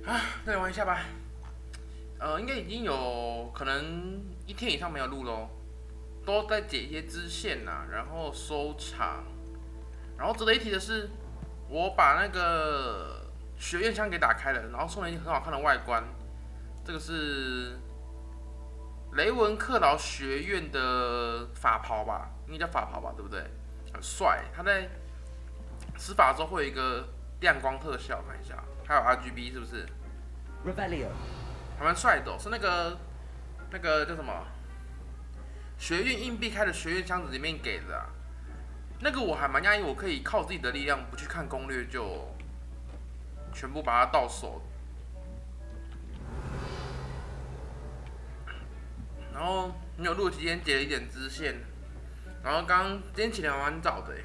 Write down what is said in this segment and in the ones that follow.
啊，再来玩一下吧。应该已经有可能1天以上没有录喽，都在解一些支线呐，然后收场。然后值得一提的是，我把那个学院枪给打开了，然后送了一件很好看的外观。这个是雷文克劳学院的法袍吧，应该叫法袍吧，对不对？很帅，它在施法之后会有一个亮光特效，看一下，还有 RGB 是不是 Revelio 还蛮帅的、哦，是那个叫什么？学院硬币开的学院箱子里面给的、啊。那个我还蛮讶异，我可以靠自己的力量，不去看攻略就全部把它到手。然后没有录期间解了一点支线，然后今天起来蛮早的，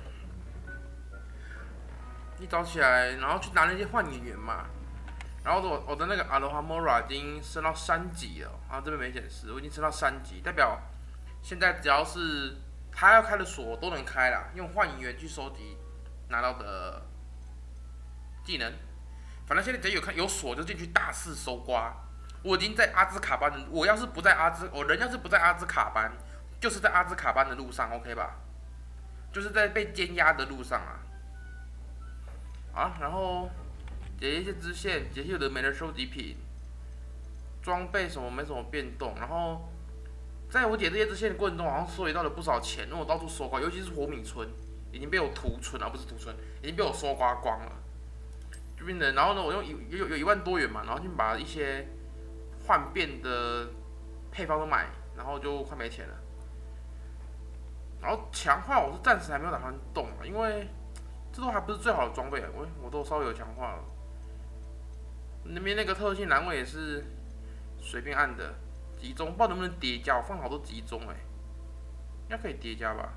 一早起来，然后去拿那些换演员嘛。然后我的那个阿罗哈莫拉已经升到3级了，然后这边没显示，我已经升到3级，代表现在只要是他要开的锁都能开啦，用换演员去收集拿到的技能。反正现在只要有锁就进去大肆搜刮。我已经在阿兹卡班的，我人要是不在阿兹卡班，就是在阿兹卡班的路上 ，OK 吧？就是在被监押的路上啊。好，然后解一些支线，解一些有的没的收集品，装备什么没什么变动。然后在我解这些支线的过程中，好像收集到了不少钱，因为我到处搜刮，尤其是火米村已经被我屠村啊，不是屠村，已经被我搜刮光了。就变成，然后呢，我用有1万多元嘛，然后就把一些换变的配方都买，然后就快没钱了。然后强化我是暂时还没有打算动啊，因为这都还不是最好的装备啊，我都稍微有强化了。那边那个特性栏位也是随便按的，集中，不知道能不能叠加，我放好多集中应该可以叠加吧。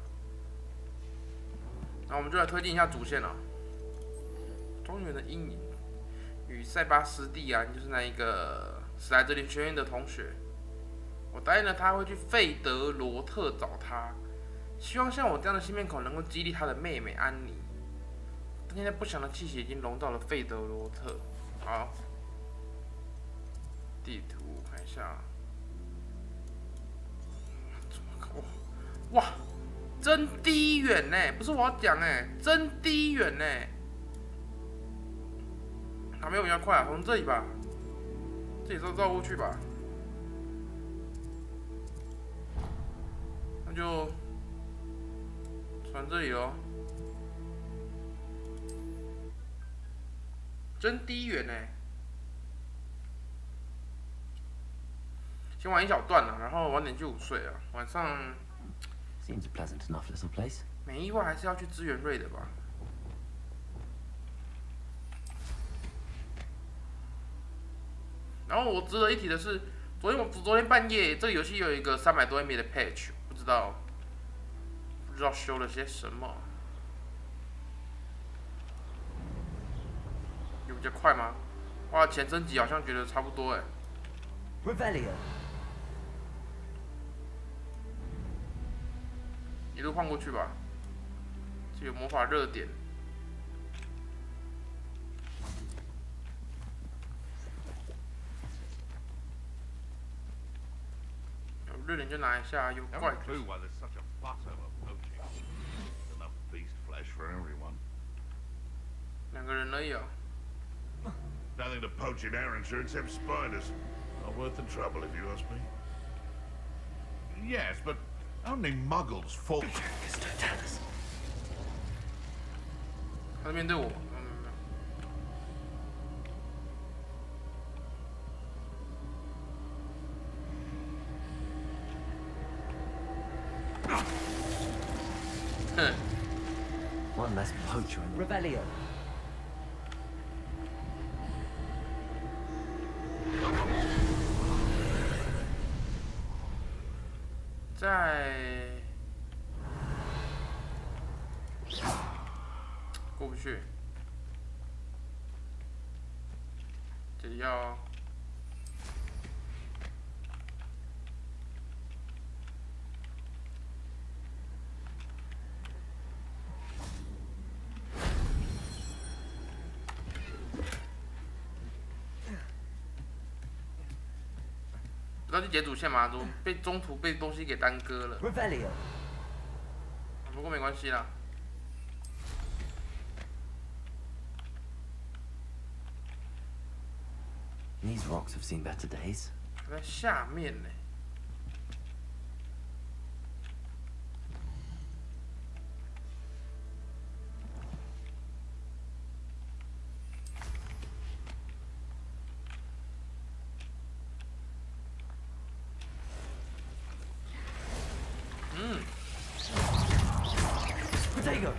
然后我们就来推进一下主线了。庄园的阴影与塞巴斯蒂安就是那一个史莱哲林学院的同学，我答应了他会去费德罗特找他，希望像我这样的新面孔能够激励他的妹妹安妮。但现在不祥的气息已经笼罩了费德罗特。好，地图看一下，哇，真低远呢！不是我要讲真低远呢。哪边比较快啊？从这里吧，这里绕过去吧。那就传这里咯。真低远呢！先玩一小段了，然后晚点去午睡啊。晚上 seems a pleasant enough little place. 没意外还是要去支援瑞的吧。然后我值得一提的是，昨天半夜这个游戏有一个300多 MB 的 patch， 不知道修了些什么。有比较快吗？哇，前升级好像觉得差不多Revelio 一路晃过去吧。这有魔法热点。热点就拿一下，有怪。2个人而已啊。Nothing to poach in Arrowshire except spiders. Not worth the trouble, if you ask me. Yes, but only muggles fall. 他在面对我。one less poacher in Revelio. 在过不去，这里要要去解主线嘛，怎么被中途被东西给耽搁了？ Revelio. 不过没关系啦。These rocks have seen better days. 在下面呢。Potato.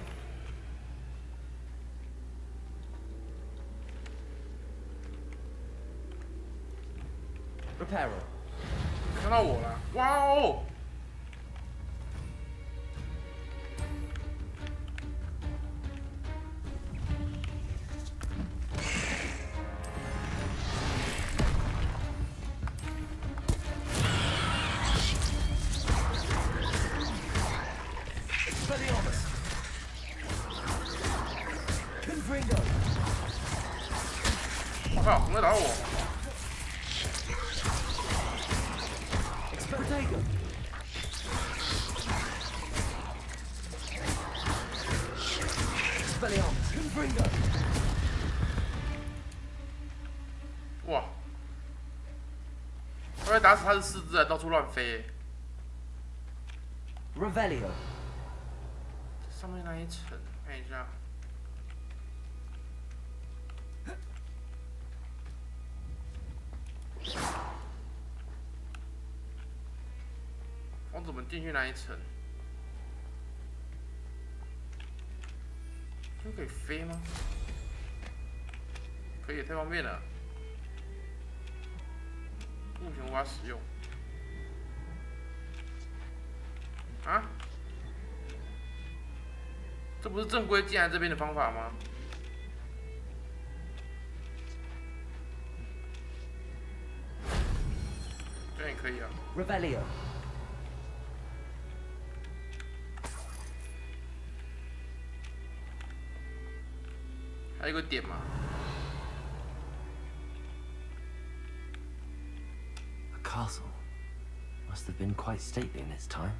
Reparo. 看到我了，哇哦！我靠，怎么会打到我？ Potato. Expelliarmus. Confringo. 哇！我被打死他是四肢，还到处乱飞。 Revelio. 上面那一层，看一下。我怎么进去那一层？这可以飞吗？可以，太方便了。目前无法使用。啊？这不是正规进来这边的方法吗？这样也可以啊。 Revelio. 还有一个点嘛。 A castle. Must have been quite stately in its time.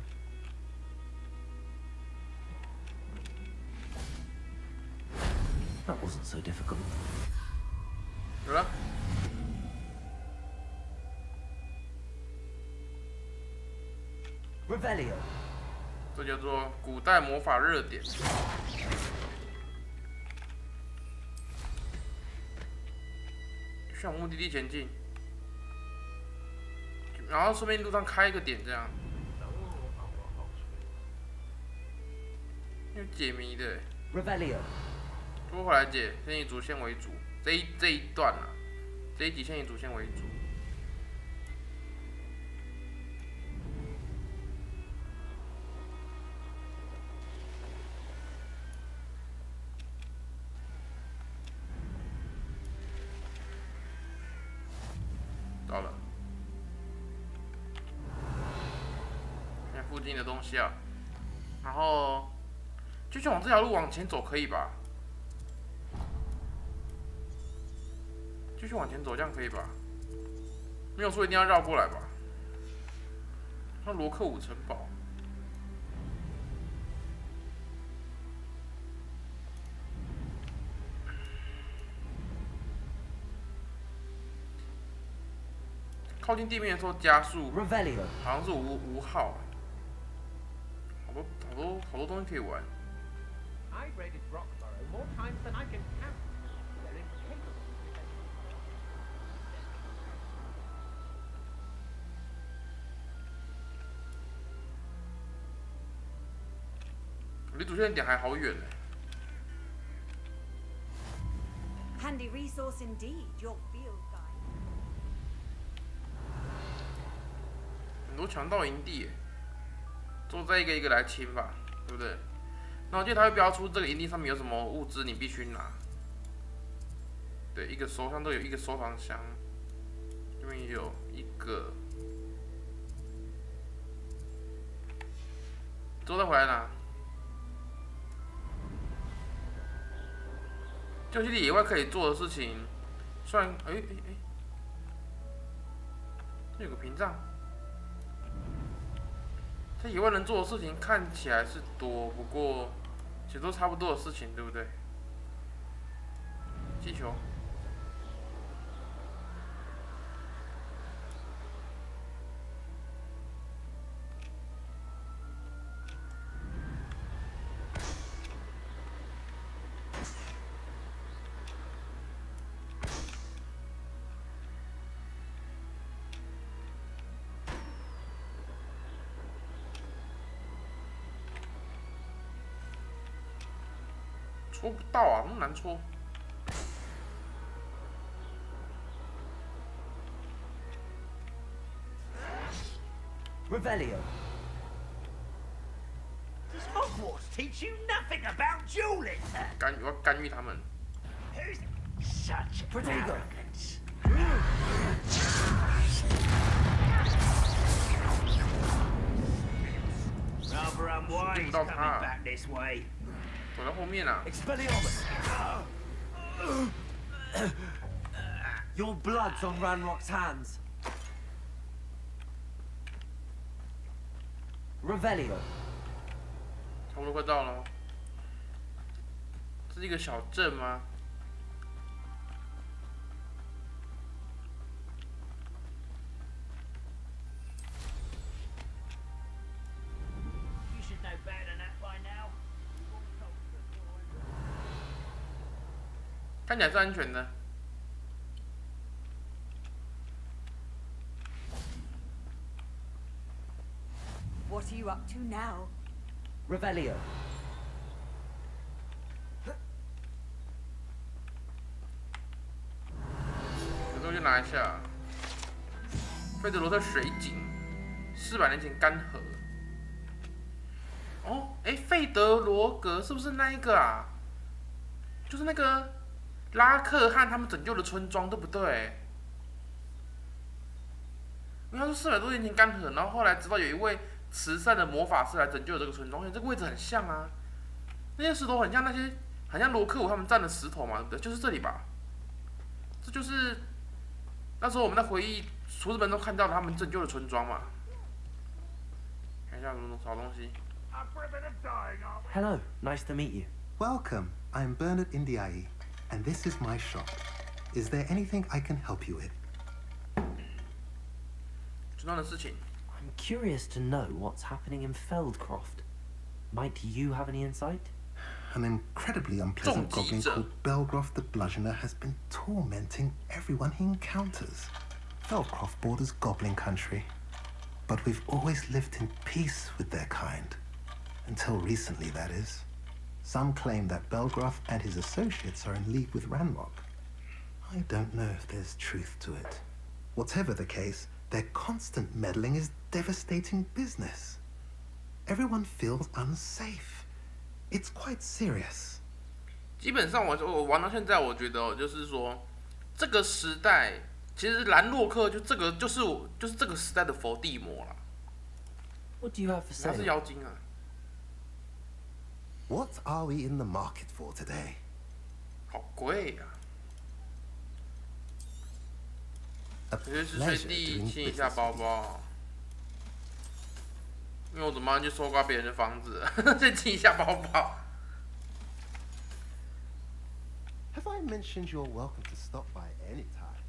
That wasn't so difficult. 有了。Revelio. 这叫做古代魔法热点。向目的地前进，然后顺便路上开一个点，这样。有解谜的。 Revelio. 多回来解，先以主线为主。这一段啊，这一集先以主线为主。到了，看附近的东西啊，然后继续往这条路往前走，可以吧？继续往前走，这样可以吧？没有说一定要绕过来吧？那罗克伍城堡，靠近地面的时候加速， Revelio. 好像是无号，好多东西可以玩。 I've raided Roxborough more times than I can count. They're incapable of defending. 离主线点还好远呢。 Handy resource indeed, your field guide. 很多强盗营地耶，之后再一个一个来清吧，对不对？那我记得它会标出这个营地上面有什么物资，你必须拿。对，一个手上都有一个收藏箱，这边也有一个，之后再回来拿。游戏里野外可以做的事情，虽然这有个屏障。这以外能做的事情看起来是多，不过其实都差不多的事情，对不对？气球。戳不到啊，那么难戳。Revelio. Does Hogwarts teach you nothing about dueling? 我要干预他们。 Who's such Protego. arrogance? Rather unwise coming back this way. 走到后面啊。 Expelliarmus. Your blood's on Ranrock's hands. Revelio. 差不多快到了。这是一个小镇吗？ You should know better than that by now. 看起来是安全的。 What are you up to now? Revelio. 有东西拿一下。费德罗特水井，400年前干涸。哦，哎，费德罗格是不是那一个啊？就是那个拉克汉他们拯救的村庄，对不对？因为他说400多年前干涸，然后后来直到有一位慈善的魔法师来拯救了这个村庄，而且这个位置很像啊，那些石头很像那些，很像罗克伍他们站的石头嘛，对不对？就是这里吧？这就是那时候我们在回忆厨师们都看到了他们拯救的村庄嘛。看一下有什么好东西。 Hello, nice to meet you. Welcome. I'm Bernard Indiaye, and this is my shop. Is there anything I can help you with? 村庄的事情。 I'm curious to know what's happening in Feldcroft. Might you have any insight? An incredibly unpleasant goblin Teacher. called Belgroth the Bludgeoner has been tormenting everyone he encounters. Feldcroft borders goblin country, but we've always lived in peace with their kind. Until recently, that is. Some claim that Belgroth and his associates are in league with Ranrock. I don't know if there's truth to it. Whatever the case, their constant meddling is devastating business. Everyone feels unsafe. It's quite serious. 基本上我玩到现在，我觉得就是说，这个时代其实兰洛克就这个就是这个时代的伏地魔啦。 What do you have for 他是 sale? 妖精啊。 What are we in the market for today? 好贵呀、 A 随时随 pleasure 地 doing 清一下 business 包 with you. 包，因为我怎么去搜刮别人的房子，先清一下包包。 Have I mentioned you're welcome to stop by any time?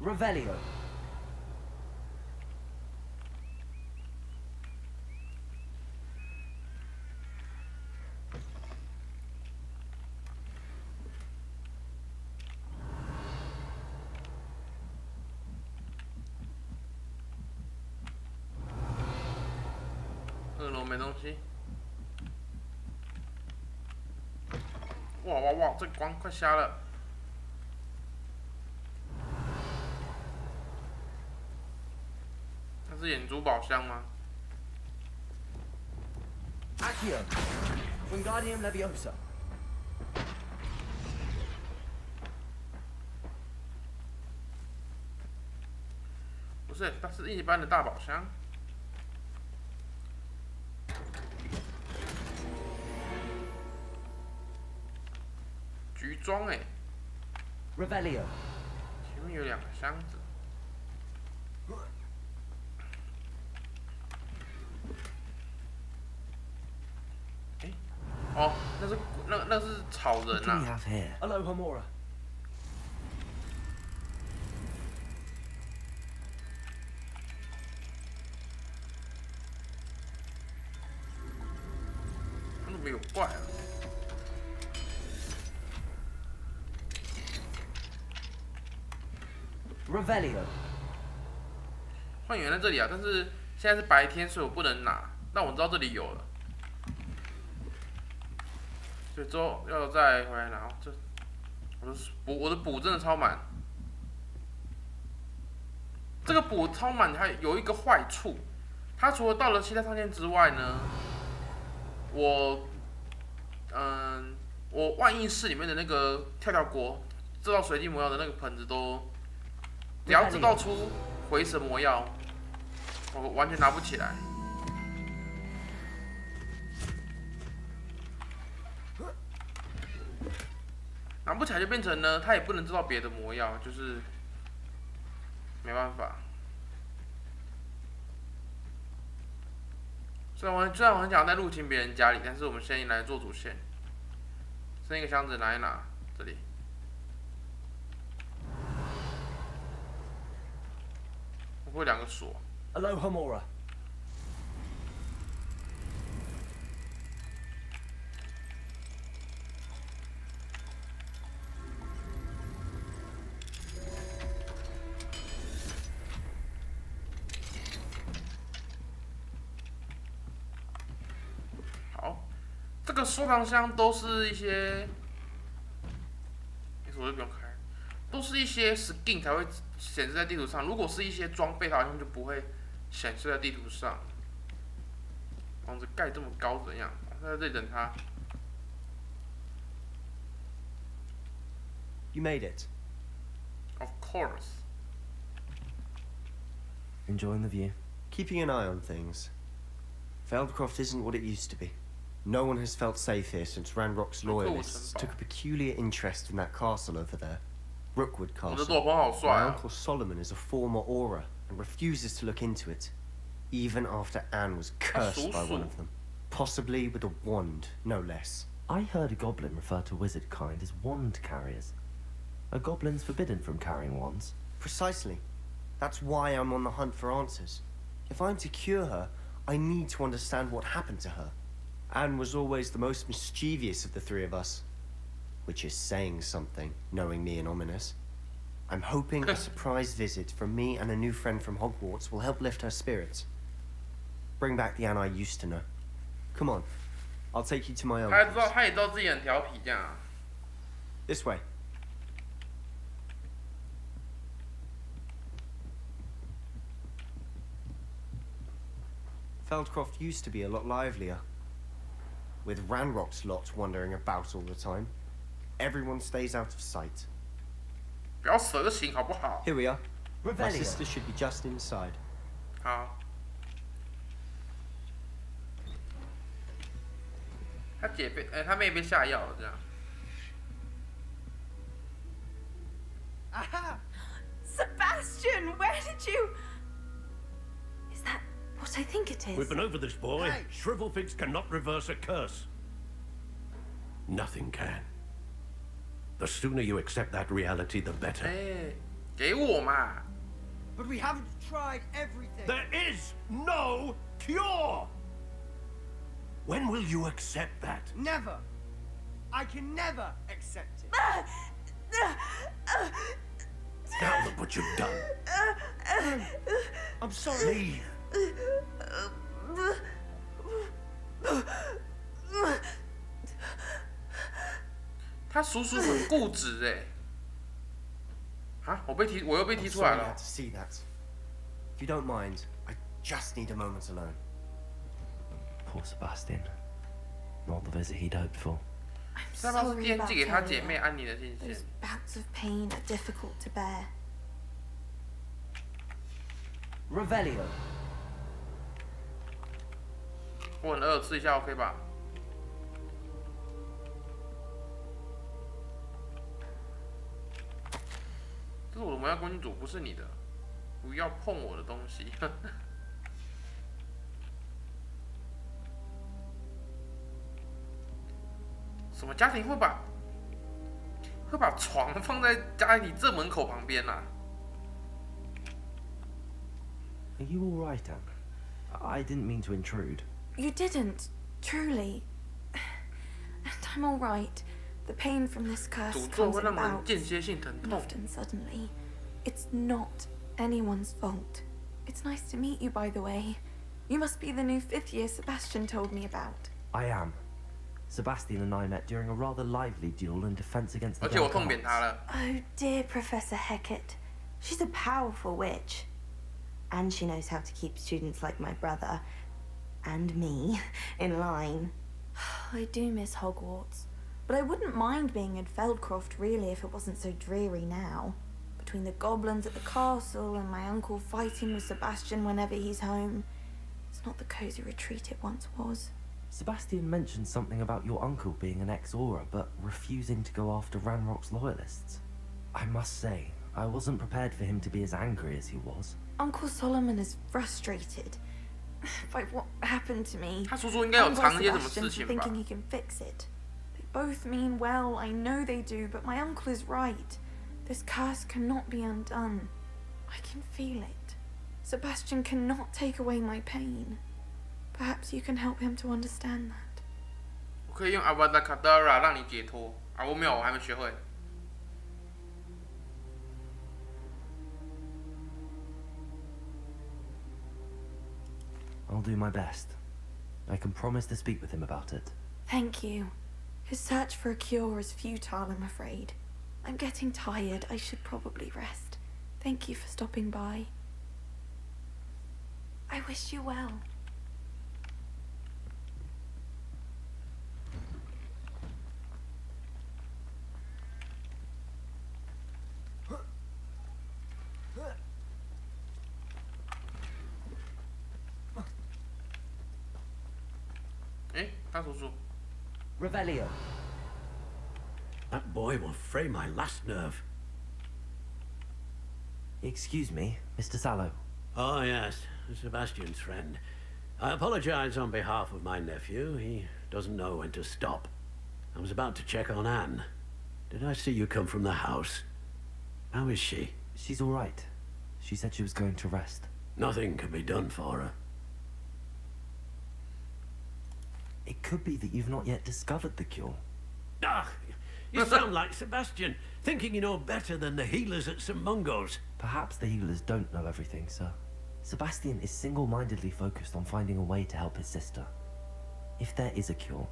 Revelio.2楼没东西。哇哇哇！这光快瞎了。那是眼珠宝箱吗？ Accio. Wingardium Leviosa. 不是，它是一般的大宝箱。橘装哎， Revelio. 前面有2个箱子。哦，那是草人 What do we 啊。 have here? Alohomora. 他怎么有怪啊？ Revelio. 幻影在这里啊，但是现在是白天，所以我不能拿。但我知道这里有了，所以之后要再回来拿。这我的补真的超满。这个补超满还有一个坏处，它除了到了期待上限之外呢，我万应室里面的那个跳锅制造水晶魔药的那个盆子都，只要制造出回神魔药，我完全拿不起来。拿不起来就变成呢，它也不能制造别的魔药，就是没办法。虽然我很想再入侵别人家里，但是我们先来做主线。剩一个箱子拿一拿，这里。我会2个锁。 Alohomora. 好，这个收藏箱都是一些，锁就不用开，都是一些 skin 才会显示在地图上。如果是一些装备，它好像就不会显示在地图上。房子盖这么高怎样？在这里等他。 You made it. Of course. Enjoying the view? Keeping an eye on things. Feldcroft isn't what it used to be. No one has felt safe here since Ranrock's loyalists took a peculiar interest in that castle over there. Rookwood 我的 Castle. 斗篷好帅 My 啊！ uncle Solomon is a former Aura and refuses to look into it, even after Anne was cursed by one of them. Possibly with a wand, no less. I heard a goblin refer to wizard kind as wand carriers. Are goblins forbidden from carrying wands? Precisely. That's why I'm on the hunt for answers. If I'm to cure her, I need to understand what happened to her. Anne was always the most mischievous of the three of us. Which is saying something, knowing me and Ominous. I'm hoping a surprise visit from me and a new friend from Hogwarts will help lift her spirits. Bring back the Anne I used to know. Come on, I'll take you to my 他也知 uncle's. 道，他也知道自己很调皮这样啊。 This way. Feldcroft used to be a lot livelier. With Ranrock's lot wandering about all the time, everyone stays out of sight. 不要蛇形好不好？ Here we are. My Revelio. sister should be just inside. 好。他姐被，他妹被下药了这样。 Aha! Sebastian, where did you? Is that what I think it is? We've been over this, boy. Hey. Shrivelfigs cannot reverse a curse. Nothing can. The sooner you accept that reality, the better. 哎，给我嘛！ But we haven't tried everything. There is no cure! When will you accept that? Never. I can never accept it. Now look what you've done. I'm sorry. Leave. 他叔叔很固执哎。啊，我又被踢 I'm 出来 sorry you 了 had。to see that. If you don't mind, I just need a moment alone. Poor Sebastian. Not the visit he'd hoped for. 这要不是惦记给他姐妹安妮的信 Those 件？ bouts of pain are difficult to bear. Revelio. 我很饿，吃一下 OK 吧？这是我的魔药公主，不是你的，不要碰我的东西。什么家庭会把床放在家里正门口旁边啊？ Are you all right, Anne? I didn't mean to intrude. You didn't, truly. And I'm all right. The pain from this curse 诅咒 comes 会 in 让人 bouts, 间歇性疼 and 痛。 often suddenly. It's not anyone's fault. It's nice to meet you, by the way. You must be the new 5th year Sebastian told me about. I am. Sebastian and I met during a rather lively duel in defense against the 而且我 dark 痛扁他 arts. 了。 Oh dear, Professor Hecat. She's a powerful witch. And she knows how to keep students like my brother and me in line. I do miss Hogwarts, but I wouldn't mind being in Feldcroft really if it wasn't so dreary now. Between the goblins at the castle and my uncle fighting with Sebastian whenever he's home, it's not the cozy retreat it once was. Sebastian mentioned something about your uncle being an ex-Auror, but refusing to go after Ranrock's loyalists. I must say, I wasn't prepared for him to be as angry as he was. Uncle Solomon is frustrated by what happened to me. 他叔叔应该有 And by 藏一些什么 Sebastian 事 for 情吧？ thinking he can fix it. They both mean well, I know they do, but my uncle is right. This curse cannot be undone. I can feel it. Sebastian cannot take away my pain. Perhaps you can help him to understand that. 我可以用 Avada Kedavra 让你解脱啊！我没有，我还没学会。 I'll do my best. I can promise to speak with him about it. Thank you. His search for a cure is futile, I'm afraid. I'm getting tired. I should probably rest. Thank you for stopping by. I wish you well. Revelio. That boy will fray my last nerve. Excuse me, Mr. Sallow. Oh, yes, Sebastian's friend. I apologize on behalf of my nephew. He doesn't know when to stop. I was about to check on Anne. Did I see you come from the house? How is she? She's all right. She said she was going to rest. Nothing can be done for her. It could be that you've not yet discovered the cure. Ah, you sound like Sebastian, thinking you know better than the healers at St. Mungo's. Perhaps the healers don't know everything, sir. Sebastian is single-mindedly focused on finding a way to help his sister. If there is a cure,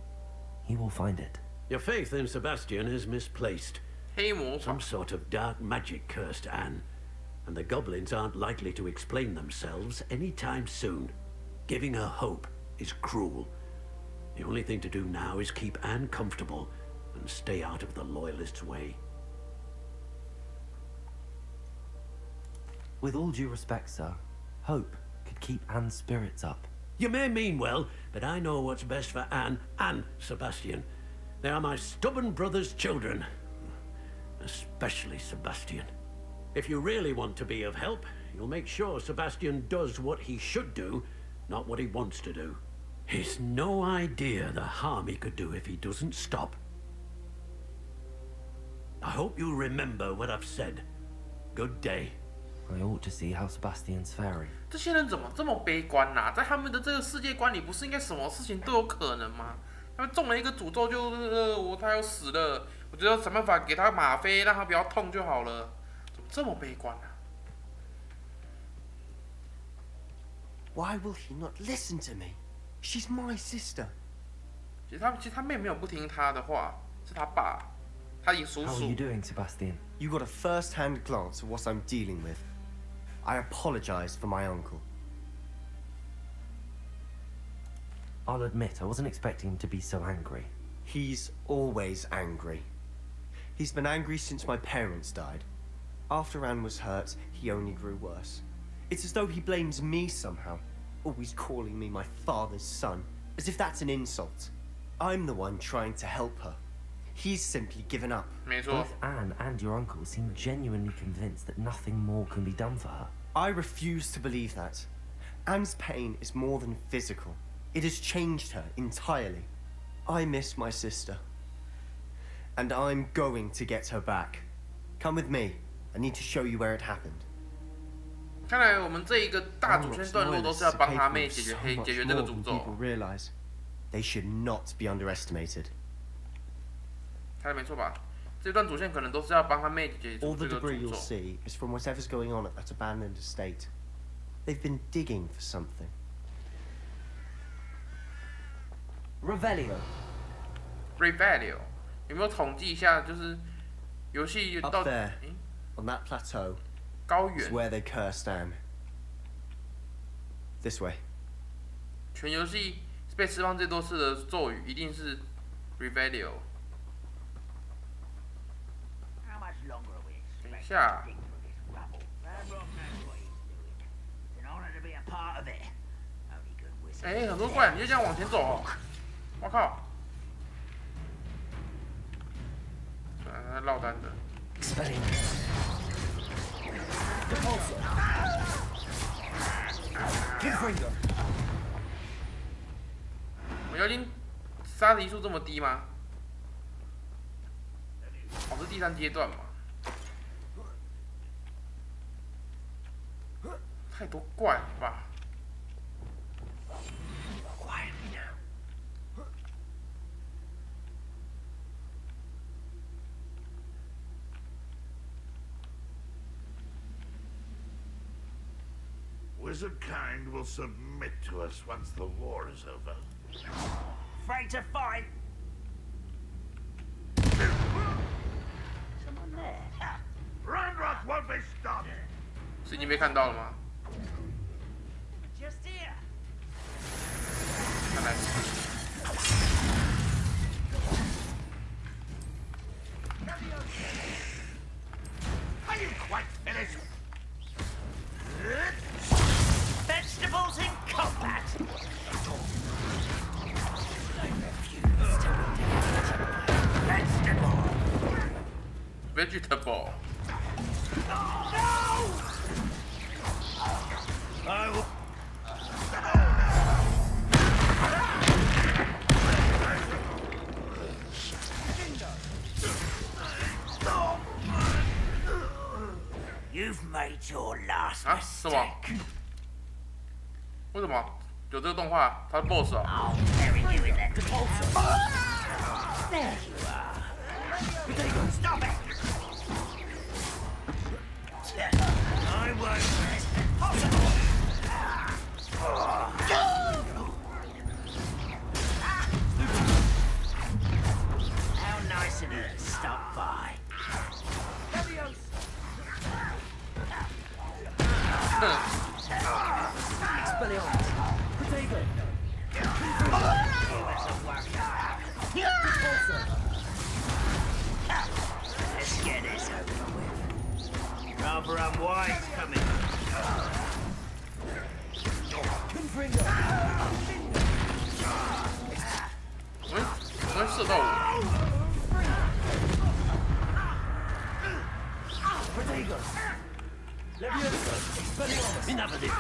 he will find it. Your faith in Sebastian is misplaced. 黑魔法 Some sort of dark magic cursed Anne. And the goblins aren't likely to explain themselves anytime soon. Giving her hope is cruel. The only thing to do now is keep Anne comfortable and stay out of the Loyalists' way. With all due respect, sir, hope could keep Anne's spirits up. You may mean well, but I know what's best for Anne and Sebastian. They are my stubborn brother's children. Especially Sebastian. If you really want to be of help, you'll make sure Sebastian does what he should do, not what he wants to do. He's no idea the harm he could do if he doesn't stop. I hope you remember what I've said. Good day. I ought to see how Sebastian's faring. 这些人怎么这么悲观呐、在他们的这个世界观里，不是应该什么事情都有可能吗？他们中了一个诅咒他要死了，我就要想办法给他吗啡，让他不要痛就好了。怎么这么悲观啊？ Why will he not listen to me? She's my sister. 其实他妹没有不听他的话，是他爸，他也叔 How are 叔 you。doing, Sebastian? You got a first-hand glance at what I'm dealing with. I apologize for my uncle. I'll admit, I wasn't expecting him to be so angry. He's always angry. He's been angry since my parents died. After Anne was hurt, he only grew worse. It's as though he blames me somehow, always calling me my father's son, as if that's an insult. I'm the one trying to help her. He's simply given up. 没错， Both Anne and your uncle seem genuinely convinced that nothing more can be done for her. I refuse to believe that. Anne's pain is more than physical. It has changed her entirely. I miss my sister. And I'm going to get her back. Come with me. I need to show you where it happened. 看来我们这一个大主线段落都是要帮他妹解决这个诅咒。 People realize they should not be underestimated. 看没错吧？这段主线可能都是要帮他妹解决这 All the 个 debris 诅 you'll 咒。 see is from whatever's going on at that abandoned estate. They've been digging for something. Revelio. Revelio 有没有统计一下？就是游戏 Up 到 there, on that plateau, 高 is 原 where they cursed Anne. This way. 全游戏被释放最多次的咒语一定是 Revelio。 How much longer are we 等一 expecting 下， to dig for this rubble? Ramrock knows what he's doing. It's an honor to be a part of it. Only good wizards. 哎，很多怪，你就这样往前走哦！我靠！他落单的。 我妖精杀敌数这么低吗？哦，是第3阶段嘛？太多怪了吧？ Wizard kind will submit to us once the war is over. Afraid to fight? Someone there? Ranrock won't be stopped. 是已经被看到了吗？ Just here. 看来。 Are you quite finished? Vegetables in combat. Vegetable. No! I will. You've made your last 啊？什么？ mistake. 为什么有这个动画？他是 BOSS 啊？ I'll bury you in that deposit. There you are. Stop it! I won't rest impossible. How nice of you to stop by. Let's get this over with. Rather unwise coming. 喂，怎么会射到我？ Enough of this.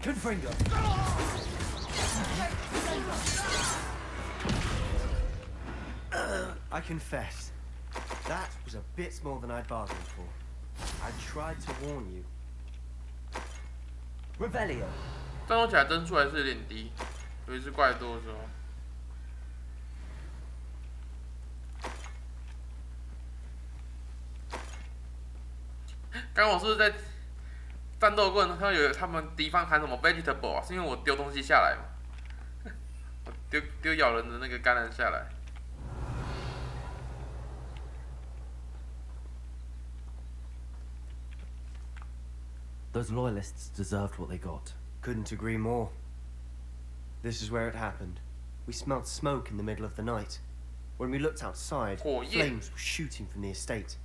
Confringo. I confess, that was a bit more than I'd bargained for. I tried to warn you. Revelio. 战斗起来帧数还是有点低，尤其是怪多的时候。刚刚我是不是在战斗过程中看到有他们敌方喊什么 vegetable 啊？是因为我丢东西下来嘛？我丢咬人的那个橄榄下来。 Those loyalists deserved what they got. Couldn't agree more. This is where it happened. We smelled smoke in the middle of the night. When we looked outside, flames were shooting from the estate.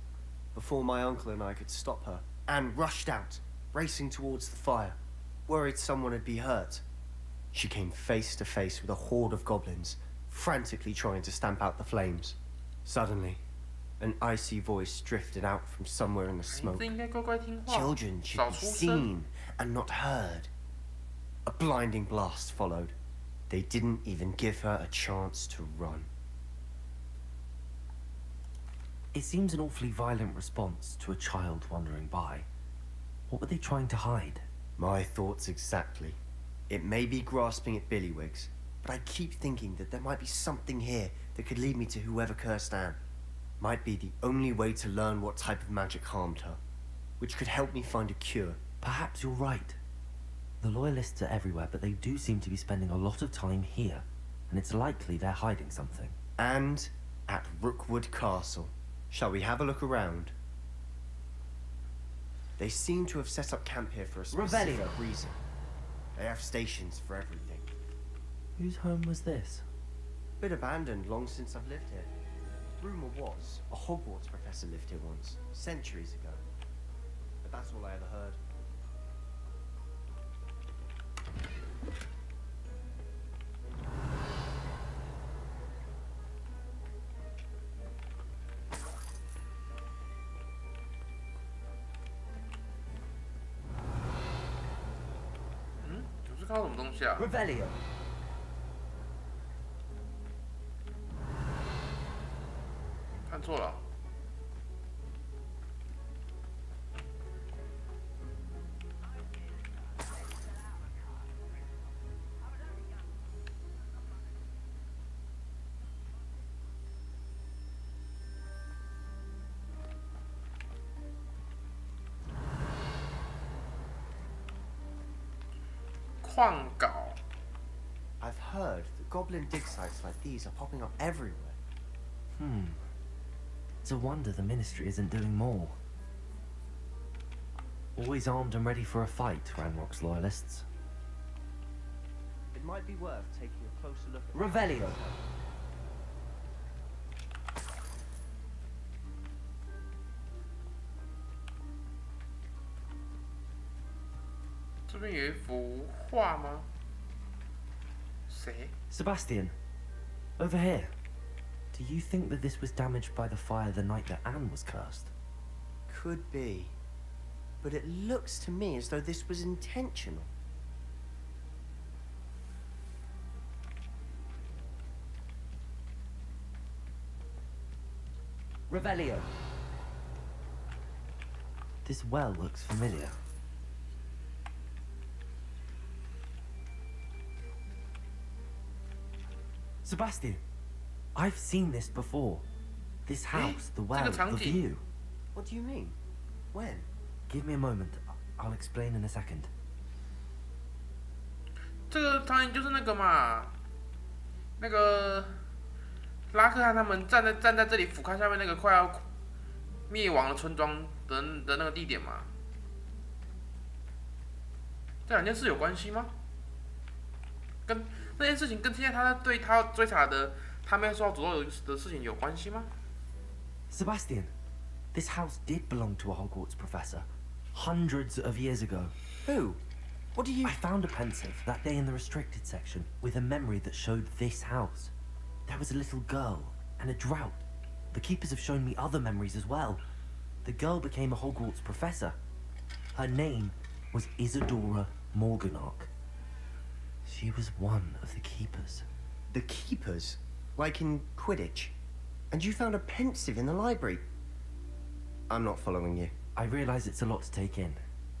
Before my uncle and I could stop her, Anne rushed out, racing towards the fire, worried someone would be hurt. She came face to face with a horde of goblins, frantically trying to stamp out the flames. Suddenly, an icy voice drifted out from somewhere in the smoke. Children should be seen and not heard. A blinding blast followed. They didn't even give her a chance to run. It seems an awfully violent response to a child wandering by. What were they trying to hide? My thoughts exactly. It may be grasping at Billywigs, but I keep thinking that there might be something here that could lead me to whoever cursed Anne. Might be the only way to learn what type of magic harmed her, which could help me find a cure. Perhaps you're right. The Loyalists are everywhere, but they do seem to be spending a lot of time here, and it's likely they're hiding something. And at Rookwood Castle. Shall we have a look around? They seem to have set up camp here for a specific reason. They have stations for everything. Whose home was this? Bit abandoned long since I've lived here. Rumour was a Hogwarts professor lived here once, centuries ago. But that's all I ever heard. Revelio. 看错了。矿镐。 I've heard that goblin dig sites like these are popping up everywhere. It's a wonder the Ministry isn't doing more. Always armed and ready for a fight, Ranrock's Loyalists. It might be worth taking a closer look at Revelio. 这边有一幅画吗？谁？ Sebastian, over here. Do you think that this was damaged by the fire the night that Anne was cursed? Could be. But it looks to me as though this was intentional. Revelio. This well looks familiar. Sebastian, I've seen this before. This house, the well, the view. What do you mean? When? Give me a moment. I'll explain in a second. 这个场景就是那个嘛，那个拉克汉他们站在这里俯瞰下面那个快要灭亡的村庄的那个地点嘛。这两件事有关系吗？跟那件事情跟今天他对他追查的他没有受到诅咒的事情有关系吗 ？Sebastian, this house did belong to a Hogwarts professor, hundreds of years ago. Who? What do you... I found a pensive that day in the restricted section with a memory that showed this house. There was a little girl and a drought. The keepers have shown me other memories as well. The girl became a Hogwarts professor. Her name was Isadora Morganach. She was one of the keepers. The keepers? Like in Quidditch? And you found a pensive in the library? I'm not following you. I realize it's a lot to take in.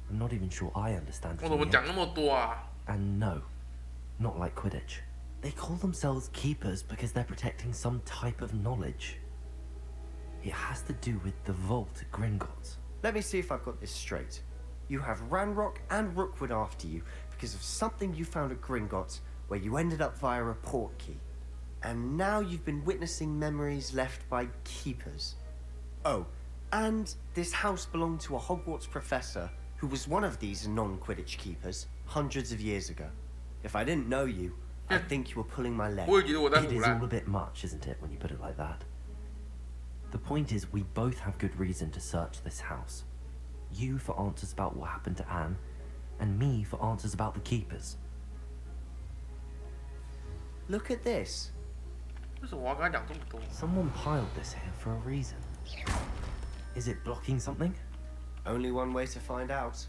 I'm not even sure I understand. 我怎么讲那么多啊 And no, not like Quidditch. They call themselves keepers because they're protecting some type of knowledge. It has to do with the vault at Gringotts. Let me see if I've got this straight. You have Ranrock and Rookwood after you because of something you found at Gringotts where you ended up via a portkey. And now you've been witnessing memories left by keepers. Oh, and this house belonged to a Hogwarts professor who was one of these non-Quidditch keepers hundreds of years ago. If I didn't know you, I'd think you were pulling my leg. It is all a bit much, isn't it, when you put it like that? The point is, we both have good reason to search this house. You for answers about what happened to Anne, and me for answers about the keepers. Look at this. Someone piled this here for a reason. Is it blocking something? Only one way to find out.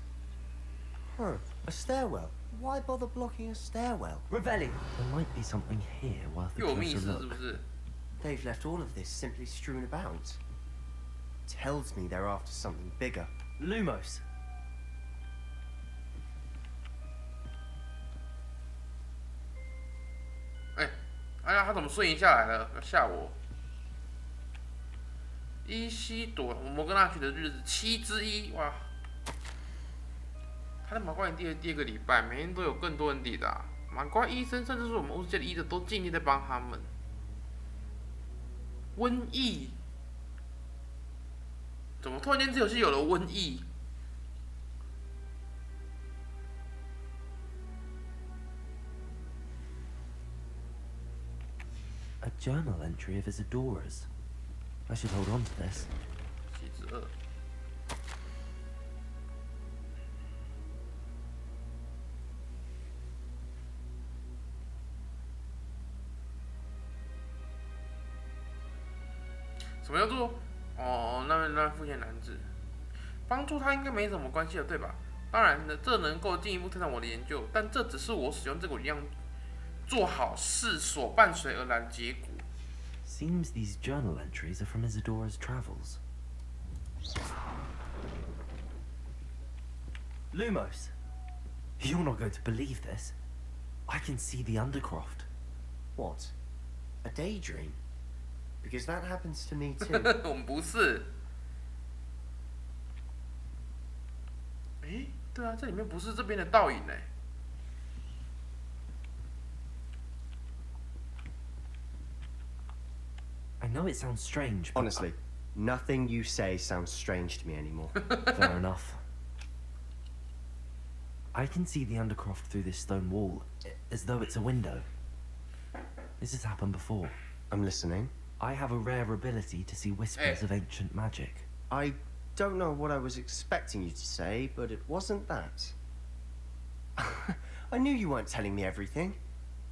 Huh, a stairwell. Why bother blocking a stairwell? Revelli! There might be something here worth a closer look. They've left all of this simply strewn about. tells me they're after something bigger. Lumos. 哎呀，他怎么瞬移下来了？要吓我！伊西朵，我们跟他去的日子7之1，哇！他在麻瓜营地的第2个礼拜，每天都有更多人抵达。麻瓜医生，甚至是我们巫师界的医者，都尽力在帮他们。瘟疫？怎么突然间这游戏有了瘟疫？ A journal entry of Isadora's. I should hold on to this. 7之2。什么叫做那付钱男子？帮助他应该没什么关系的，对吧？当然了，这能够进一步推展我的研究，但这只是我使用这个力量 做好事所伴随而来的结果。Seems these journal entries are from Isadora's travels. Lumos, you're not going to believe this. I can see the Undercroft. What? A daydream? Because that happens to me too. 我们不是。诶，对啊，这里面不是这边的倒影哎。 I know it sounds strange, but honestly, nothing you say sounds strange to me anymore. Fair enough. I can see the Undercroft through this stone wall, as though it's a window. This has happened before. I'm listening. I have a rare ability to see whispers of ancient magic. I don't know what I was expecting you to say, but it wasn't that. I knew you weren't telling me everything.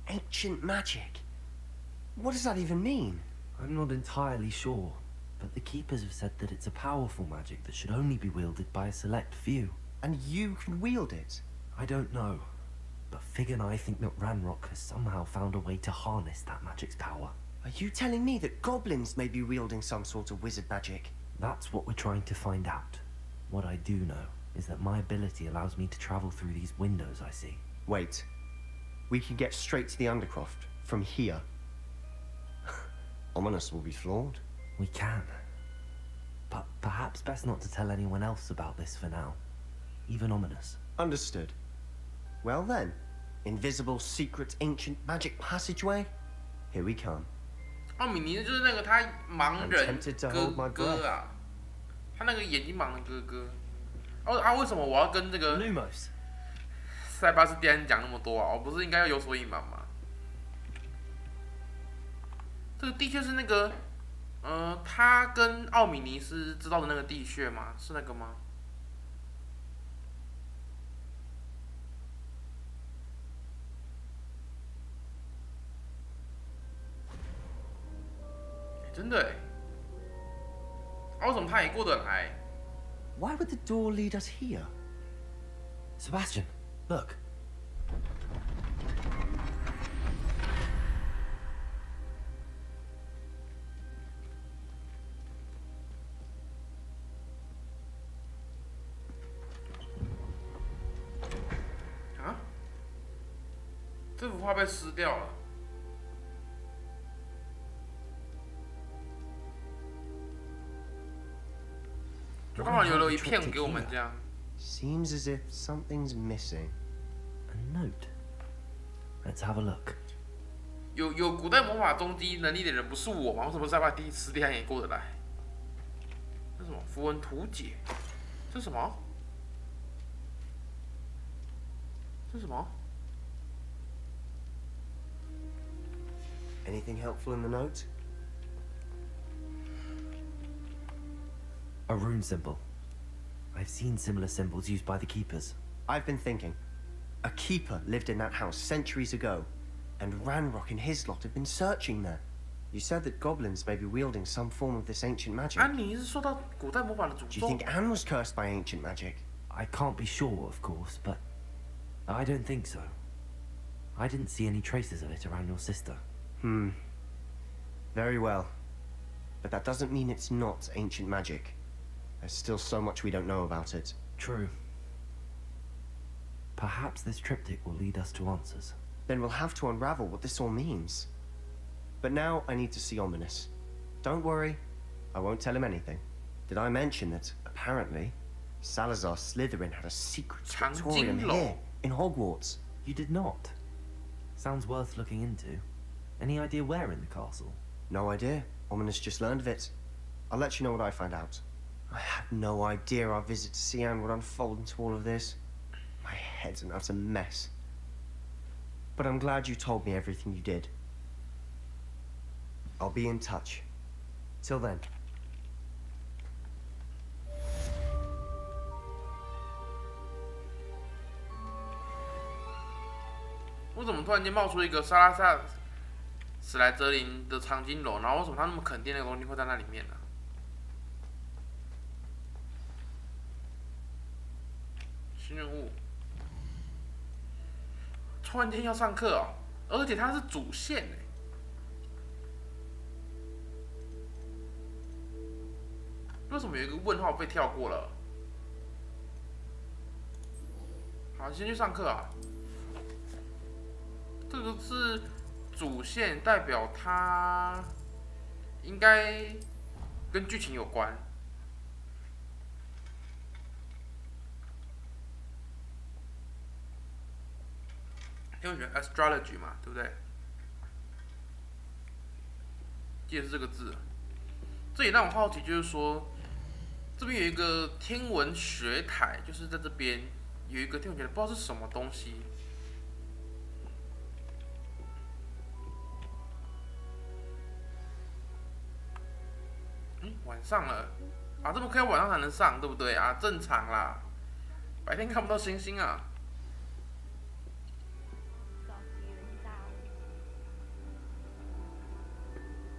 Ancient magic. What does that even mean? I'm not entirely sure, but the Keepers have said that it's a powerful magic that should only be wielded by a select few. And you can wield it? I don't know, but Fig and I think that Ranrock has somehow found a way to harness that magic's power. Are you telling me that goblins may be wielding some sort of wizard magic? That's what we're trying to find out. What I do know is that my ability allows me to travel through these windows I see. Wait. We can get straight to the Undercroft from here. Ominous will be flawed. We can. But perhaps best not to tell anyone else about this for now. Even Ominous. Understood. Well then, invisible, secret, ancient magic passageway? Here we come. 奥米尼就是那个他盲人哥哥啊，他那个眼睛盲的哥哥。为什么我要跟这个塞巴斯蒂安讲那么多啊？我不是应该要有所隐瞒吗？这个的确是那个，他跟奥米尼斯知道的那个地穴吗？是那个吗？真的哎，为什么他也过得来 Why would the door lead us here? Sebastian, look. Huh? 这幅画被撕掉了。就刚好留了一片给我们这样。Seems as if something's missing. A note. Let's have a look. 有古代魔法终极能力的人不是我吗？为什么塞巴蒂斯蒂安也过得来？这是什么符文图解？这是什么？这是什么？ Anything helpful in the note? A rune symbol. I've seen similar symbols used by the Keepers. I've been thinking. A keeper lived in that house centuries ago, and Ranrock and his lot have been searching there. You said that goblins may be wielding some form of this ancient magic. 安妮是受到古代魔法的诅 Do 咒。 you think Anne was cursed by ancient magic? I can't be sure, of course, but I don't think so. I didn't see any traces of it around your sister. Very well. But that doesn't mean it's not ancient magic. There's still so much we don't know about it. True. Perhaps this triptych will lead us to answers. Then we'll have to unravel what this all means. But now I need to see Ominous. Don't worry, I won't tell him anything. Did I mention that, apparently, Salazar Slytherin had a secret scriptorium here, in Hogwarts? You did not. Sounds worth looking into. Any idea where in the castle? No idea. Ominous just learned of it. I'll let you know what I find out. I had no idea our visit to Cian would unfold into all of this. My head's an utter mess. But I'm glad you told me everything you did. I'll be in touch. Till then. 为什么突然间冒出一个莎拉萨史莱哲林的长金楼？然后为什么他那么肯定那个东西会在那里面呢？新任务，突然间要上课哦，而且它是主线哎。为什么有一个问号被跳过了？好，先去上课啊。这个是主线，代表它应该跟剧情有关。因为选 astrology 嘛，对不对？记得是这个字。这也让我好奇，就是说，这边有一个天文学台，就是在这边有一个天文学台，不知道是什么东西。晚上了啊，这么可以晚上才能上，对不对啊？正常啦，白天看不到星星啊。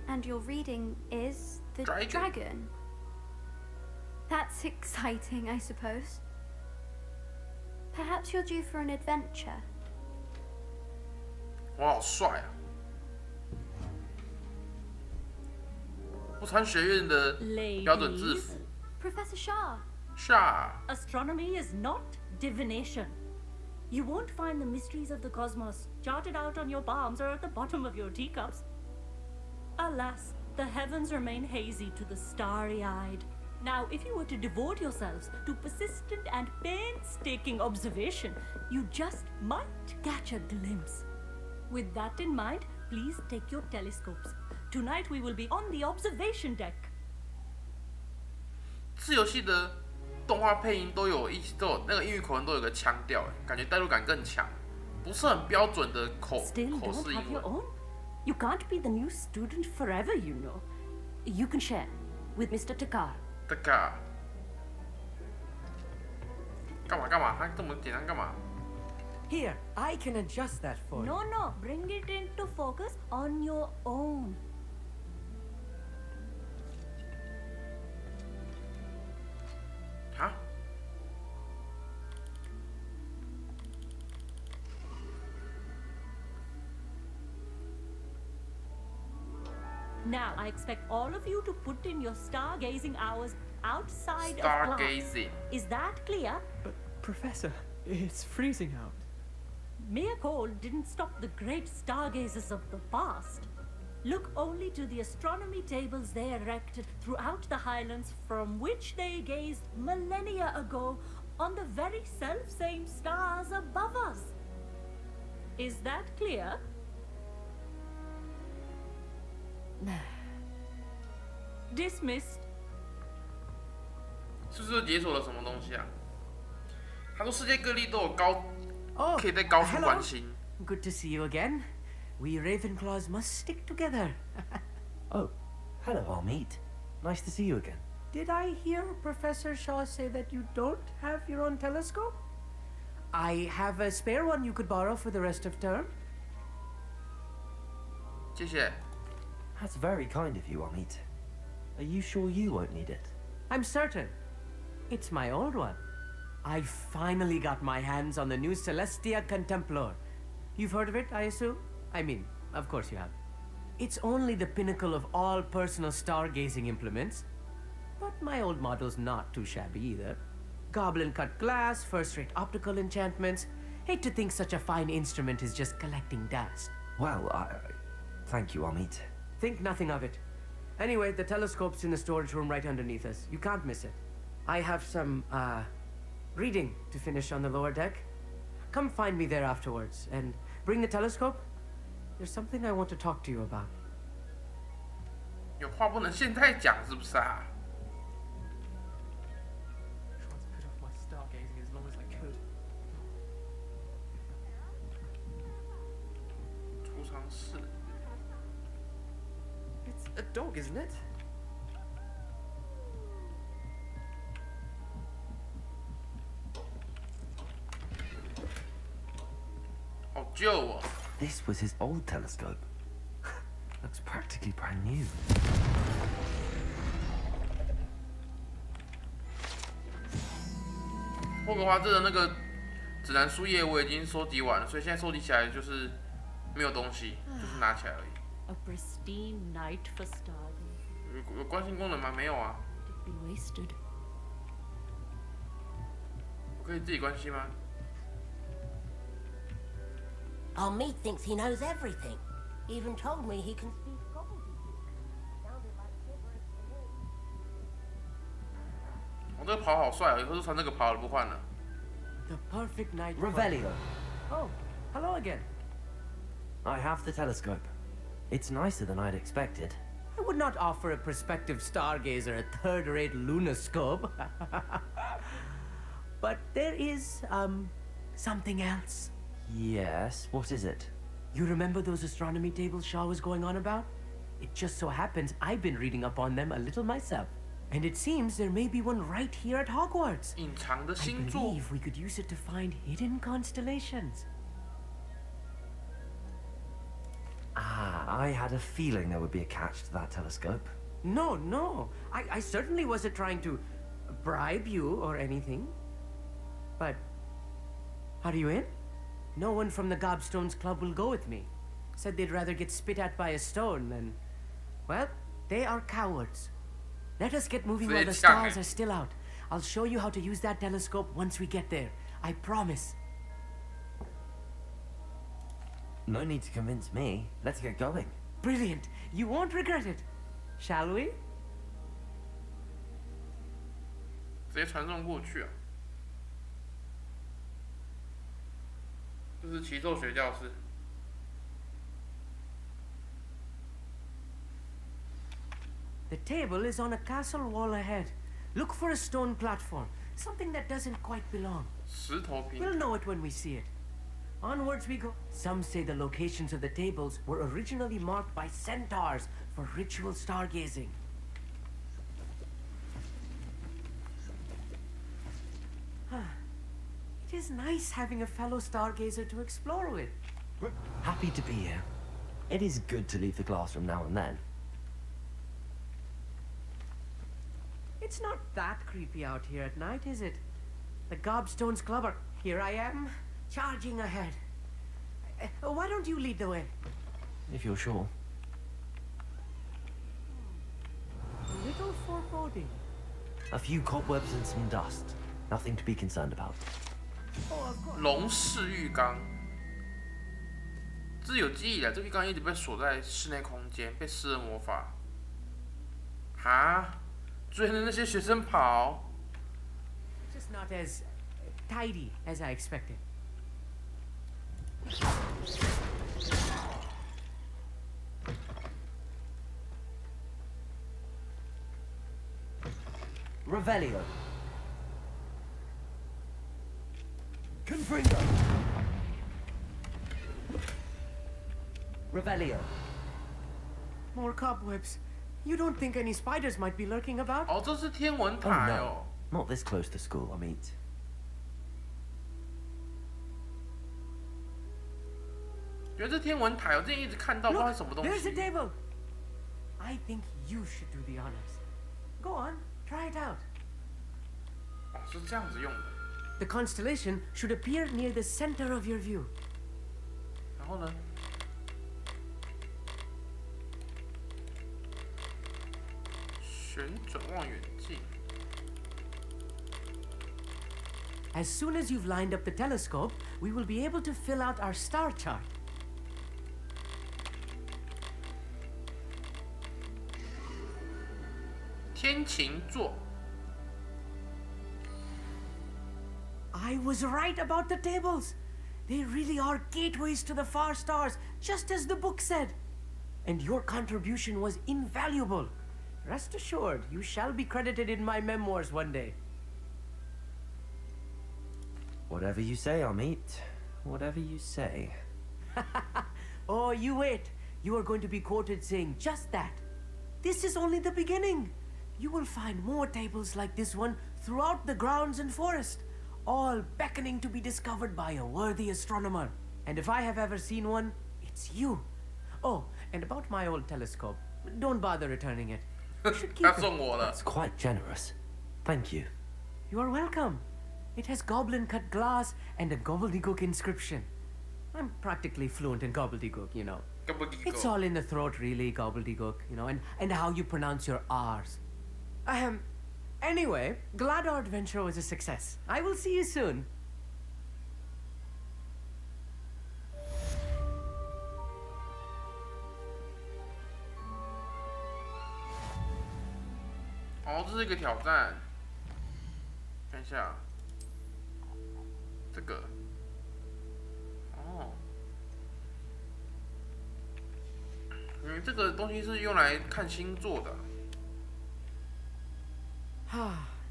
And your reading is the dragon. That's exciting, I suppose. Perhaps you're due for an adventure. 我好帅啊！不穿学院的标准制服。Professor Shah. Shah. Astronomy is not divination. You won't find the mysteries of the cosmos charted out on your palms or at the bottom of your teacups. Alas, the heavens remain hazy to the starry-eyed. Now, if you were to devote yourselves to persistent and painstaking observation, you just might catch a glimpse. With that in mind, please take your telescopes. Tonight we will be on the observation deck. 这游戏的动画配音都有那个英语口音都有个腔调，感觉代入感更强，不是很标准的口式英文。You can't be the new student forever, you know. You can share with Mr. Takar. Takar. 干嘛？他这么简单干嘛？ Here, I can adjust that for you. No, bring it into focus on your own. Huh? Now, I expect all of you to put in your stargazing hours outside of class. Stargazing. Is that clear? But, Professor, it's freezing out. Mere cold didn't stop the great stargazers of the past. Look only to the astronomy tables they erected throughout the Highlands from which they gazed millennia ago on the very self-same stars above us. Is that clear? Dismissed. 是不是解锁了什么东西啊？他说世界各地都有可以在高处观星。Good to see you again. We Ravenclaws must stick together. Oh, hello, Harmeet. Nice to see you again. Did I hear Professor Shaw say that you don't have your own telescope? I have a spare one you could borrow for the rest of term. 谢谢。 That's very kind of you, Harmeet. Are you sure you won't need it? I'm certain. It's my old one. I finally got my hands on the new Celestia Contemplar. You've heard of it, I assume? I mean, of course you have. It's only the pinnacle of all personal stargazing implements. But my old model's not too shabby either. Goblin cut glass, first-rate optical enchantments. Hate to think such a fine instrument is just collecting dust. Well, thank you, Amit. Think nothing of it. Anyway, the telescope's in the storage room right underneath us. You can't miss it. I have some, reading to finish on the lower deck. Come find me there afterwards, and bring the telescope. There's something I want to talk to you about. 有话不能现在讲，是不是啊？ Tried to put off my stargazing as long as I could. 储藏室。 It's a dog, isn't it? 好旧哦。 This was his old telescope. Looks practically brand new. 霍格华兹的那个指南书页我已经收集完了，所以现在收集起来就是没有东西，就是拿起来而已。 A pristine night for stargazing. 有关心功能吗？没有啊。 It be wasted. 我可以自己关心吗？ Amit thinks he knows everything. Even told me he can speak gobbledygook. Sounded like gibberish to me. 我这个袍好帅哦，以后就穿这个袍了，不换了。 The perfect night. Revelio. Oh, hello again. I have the telescope. It's nicer than I'd expected. I would not offer a prospective stargazer a third-rate lunoscope. But there is, something else. Yes, what is it? You remember those astronomy tables Shaw was going on about? It just so happens I've been reading up on them a little myself. And it seems there may be one right here at Hogwarts. 隐藏的星 I 座。 believe we could use it to find hidden constellations. I had a feeling there would be a catch to that telescope. No, no. I certainly wasn't trying to bribe you or anything. But, are you in? No one from the Gobstones Club will go with me. Said they'd rather get spit at by a stone than... Well, they are cowards. Let us get moving while the stars are still out. I'll show you how to use that telescope once we get there. I promise. No need to convince me. Let's get going. Brilliant. You won't regret it. Shall we? 直接传送过去啊！这是奇兽学教室。 The table is on a castle wall ahead. Look for a stone platform. Something that doesn't quite belong. 石头平。 We'll know it when we see it. Onwards we go. Some say the locations of the tables were originally marked by centaurs for ritual stargazing. It is nice having a fellow stargazer to explore with. Happy to be here. It is good to leave the classroom now and then. It's not that creepy out here at night, is it? The Gobstones Club are... Here I am, charging ahead. Why don't you lead the way? If you're sure. A little foreboding. A few cobwebs and some dust. Nothing to be concerned about. 龙式浴缸，这有记忆的。这个浴缸一直被锁在室内空间，被施了魔法。哈，追的那些学生跑。 Just not as tidy as I expected. Revelio. Confringo. Revelio. More cobwebs. You don't think any spiders might be lurking about? 哦，这是天文 Oh 台 no, 哦。 not this close to school, Amit. 觉得这天文台，我之前一直看到，不知道是什么东 There's a 西。 table. I think you should do the honors. Go on, try it out. 哦，是这样子用的。 The constellation should appear near the center of your view. 然后呢？旋转望远镜。As soon as you've lined up the telescope, we will be able to fill out our star chart. 天琴座。I was right about the tables. They really are gateways to the far stars, just as the book said. And your contribution was invaluable. Rest assured, you shall be credited in my memoirs one day. Whatever you say, Amit. Whatever you say. Oh, you wait. You are going to be quoted saying just that. This is only the beginning. You will find more tables like this one throughout the grounds and forest, all beckoning to be discovered by a worthy astronomer. And if I have ever seen one, it's you. Oh, and about my old telescope, don't bother returning it. You should keep it. That's quite generous. Thank you. You are welcome. It has goblin-cut glass and a gobbledygook inscription. I'm practically fluent in gobbledygook, you know. It's all in the throat, really, gobbledygook, you know, and how you pronounce your R's. Anyway, glad our adventure was a success. I will see you soon.哦，这是一个挑战。看一下，这个，哦，因为这个东西是用来看星座的。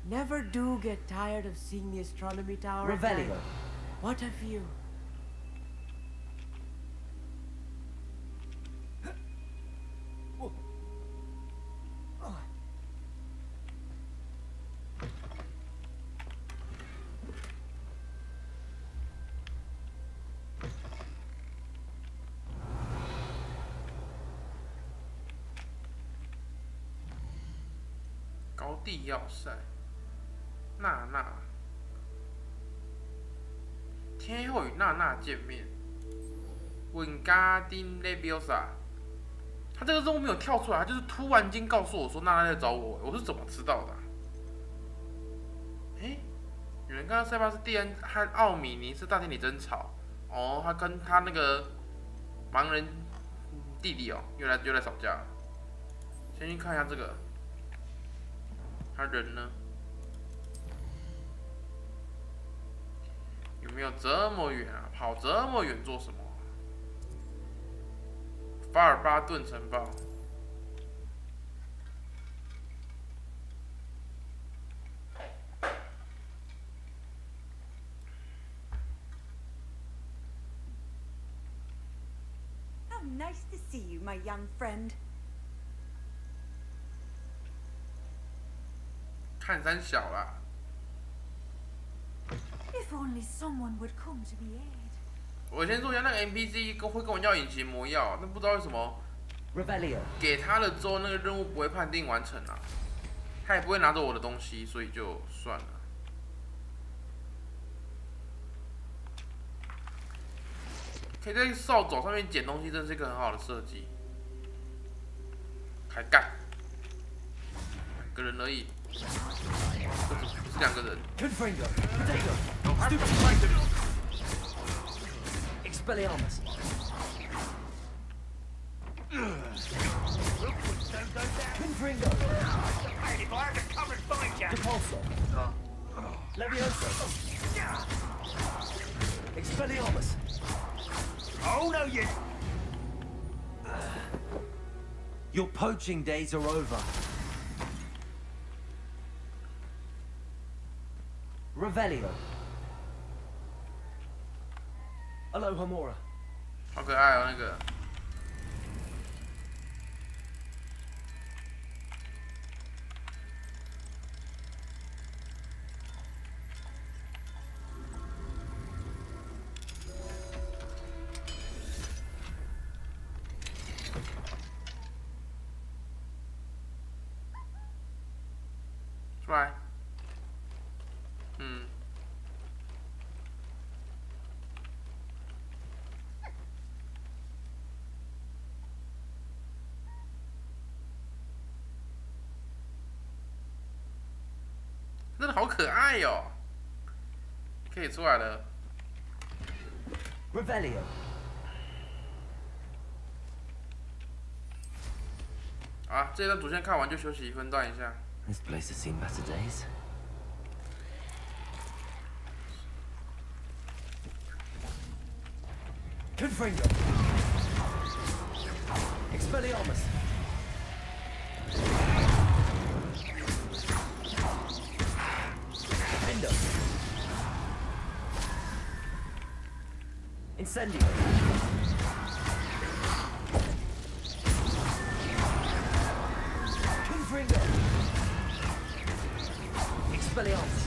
Never do get tired of seeing the astronomy tower. Revelio. What a view.高地要塞，娜娜，天后与娜娜见面。Wingardium Leviosa， 他这个任务没有跳出来，他就是突然间告诉我说娜娜在找我，我是怎么知道的、啊？哎，有人看到塞巴斯蒂安和奥米尼是大厅里争吵，哦，他跟他那个盲人弟弟哦，又来吵架。先去看一下这个。他人呢？有没有这么远啊？跑这么远做什么？法尔巴顿城堡。How nice to see you, my young friend. 看山小啦。If only someone would come to be aid. 我先说一下，那个 NPC 会跟我要隐形魔药，但不知道为什么 Revelio 给他了之后，那个任务不会判定完成啊，他也不会拿走我的东西，所以就算了。可以在扫帚上面捡东西，真是一个很好的设计。开干，两个人而已。不是两个人。Expelliarmus. Confringo. Depulso. Levioso. Expelliarmus. Oh no, you. Your poaching days are over. Revelio. Alohomora. 好可爱哦，那个。出来。嗯。真的好可爱哦、可以出来了。Revelio. 啊，这段主线看完就休息分段一下。This place has seen better days. Confringo. Expelliarmus. Endo. Incendio. Confringo. Expelliarmus.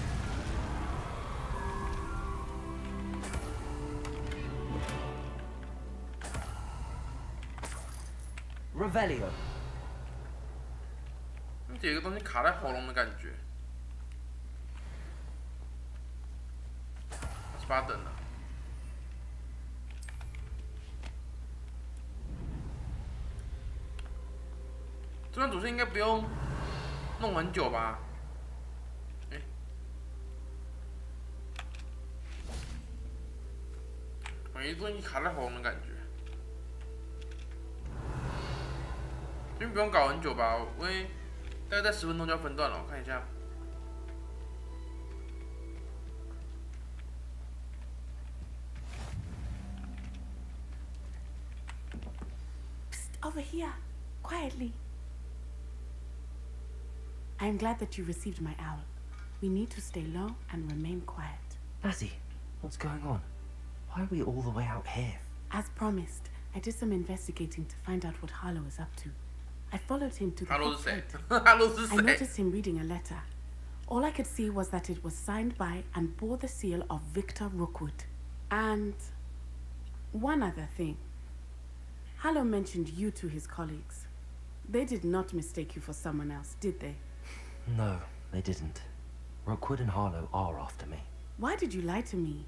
Revelio. 有一个东西卡在喉咙的感觉。18等了。这段主线应该不用弄很久吧？有一个东西卡在喉咙的感觉。因为不用搞很久吧，因为大概在10分钟就要分段了。我看一下。Psst, over here, quietly. I am glad that you received my owl. We need to stay low and remain quiet. Natty, what's going on? Why are we all the way out here? As promised, I did some investigating to find out what Harlow is up to. I followed him to the I noticed him reading a letter. All I could see was that it was signed by and bore the seal of Victor Rookwood. And one other thing. Harlow mentioned you to his colleagues. They did not mistake you for someone else, did they? No, they didn't. Rookwood and Harlow are after me. Why did you lie to me?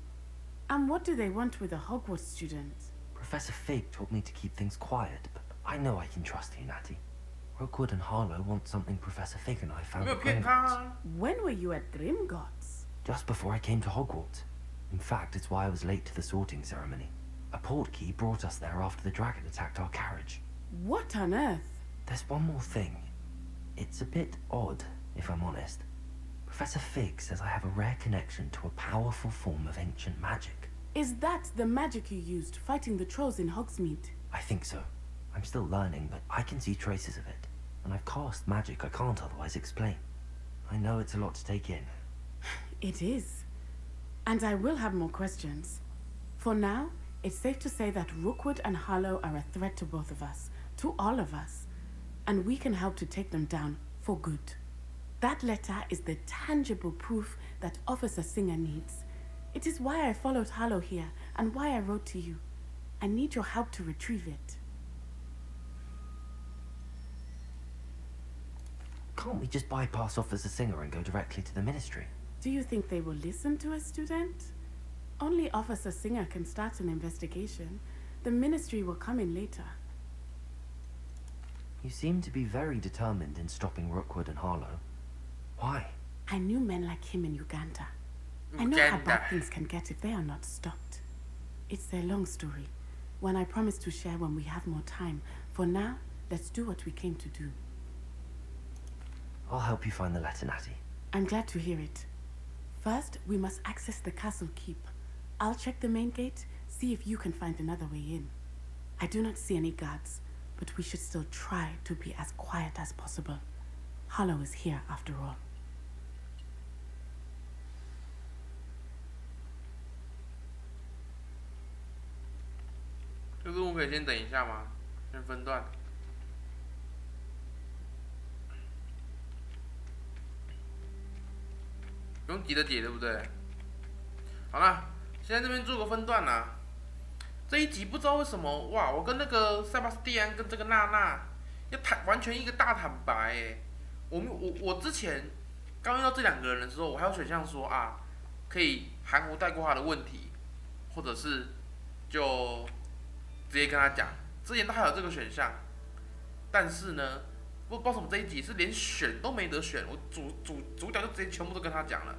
And what do they want with a Hogwarts student? Professor Fig told me to keep things quiet, but I know I can trust you, Natty. Rookwood and Harlow want something Professor Fig and I found at Gringotts. When were you at Gringotts? Just before I came to Hogwarts. In fact, it's why I was late to the sorting ceremony. A portkey brought us there after the dragon attacked our carriage. What on earth? There's one more thing. It's a bit odd, if I'm honest. Professor Fig says I have a rare connection to a powerful form of ancient magic. Is that the magic you used fighting the trolls in Hogsmeade? I think so. I'm still learning, but I can see traces of it. And I've cast magic I can't otherwise explain. I know it's a lot to take in. It is. And I will have more questions. For now, it's safe to say that Rookwood and Harlow are a threat to both of us. To all of us. And we can help to take them down for good. That letter is the tangible proof that Officer Singer needs. It is why I followed Harlow here and why I wrote to you. I need your help to retrieve it. Can't we just bypass Officer Singer and go directly to the Ministry? Do you think they will listen to a student? Only Officer Singer can start an investigation. The Ministry will come in later. You seem to be very determined in stopping Rookwood and Harlow. Why? I knew men like him in Uganda. I know how bad things can get if they are not stopped. It's a long story, one I promise to share when we have more time. For now, let's do what we came to do. I'll help you find the letter, Natty. I'm glad to hear it. First, we must access the castle keep. I'll check the main gate, see if you can find another way in. I do not see any guards, but we should still try to be as quiet as possible. Harlow is here after all. 这个任务可以先等一下吗？先分段。不用急着解，对不对？好了，现在这边做个分段啦。这一集不知道为什么，哇，我跟那个塞巴斯蒂安跟这个娜娜要完全一个大坦白哎。我之前刚遇到这两个人的时候，我还有选项说啊，可以含糊带过他的问题，或者是就直接跟他讲，之前都还有这个选项，但是呢，不知道什么这一集是连选都没得选，我主角就直接全部都跟他讲了，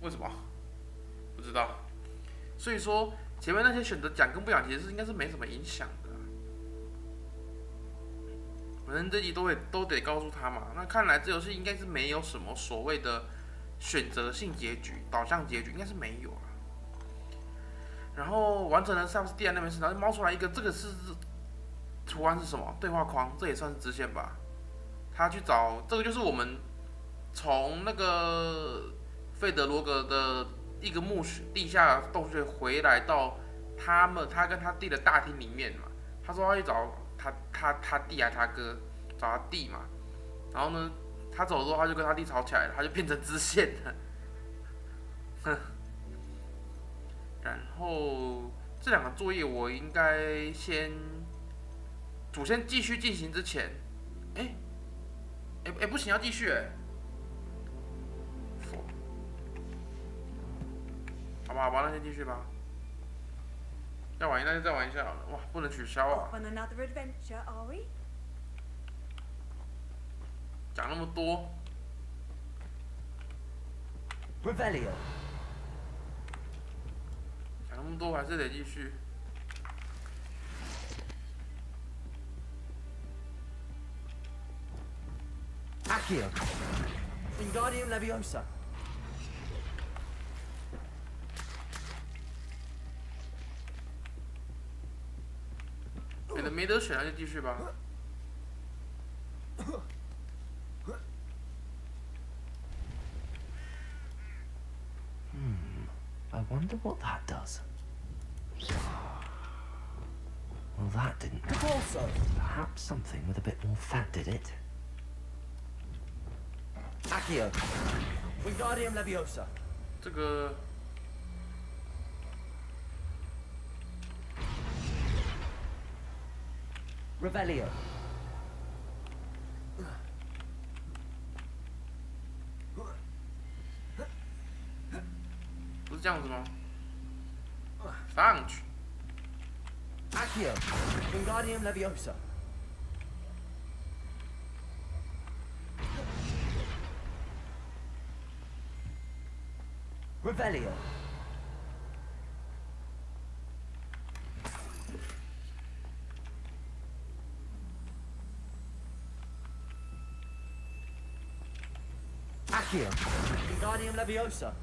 为什么？不知道。所以说前面那些选择讲跟不讲，其实应该是没什么影响的。反正这集都得告诉他嘛。那看来这游戏应该是没有什么所谓的选择性结局、导向结局，应该是没有了。然后完成了上次第二那边事，然后冒出来一个，这个是图案是什么？对话框，这也算是支线吧。他去找这个，就是我们从那个费德罗格的一个墓穴、地下洞穴回来到他跟他弟的大厅里面嘛。他说他去找他弟还是他哥，找他弟嘛。然后呢，他走之后他就跟他弟吵起来了，他就变成支线了。哼。然后这两个作业我应该先继续进行之前，不行，要继续好吧，那先继续吧。要玩那就再玩一下好了，哇，不能取消啊！讲那么多。Revelio。讲那么多还是得继续。Accio. Wingardium Leviosa. 没得选，那就继续吧。I wonder what that does. Well, that didn't. Perhaps something with a bit more fat did it. Accio. Wingardium Leviosa. 这个。Revelio. 不是这样子吗？上去。Accio. Wingardium Leviosa. Revelio. Accio. Wingardium Leviosa.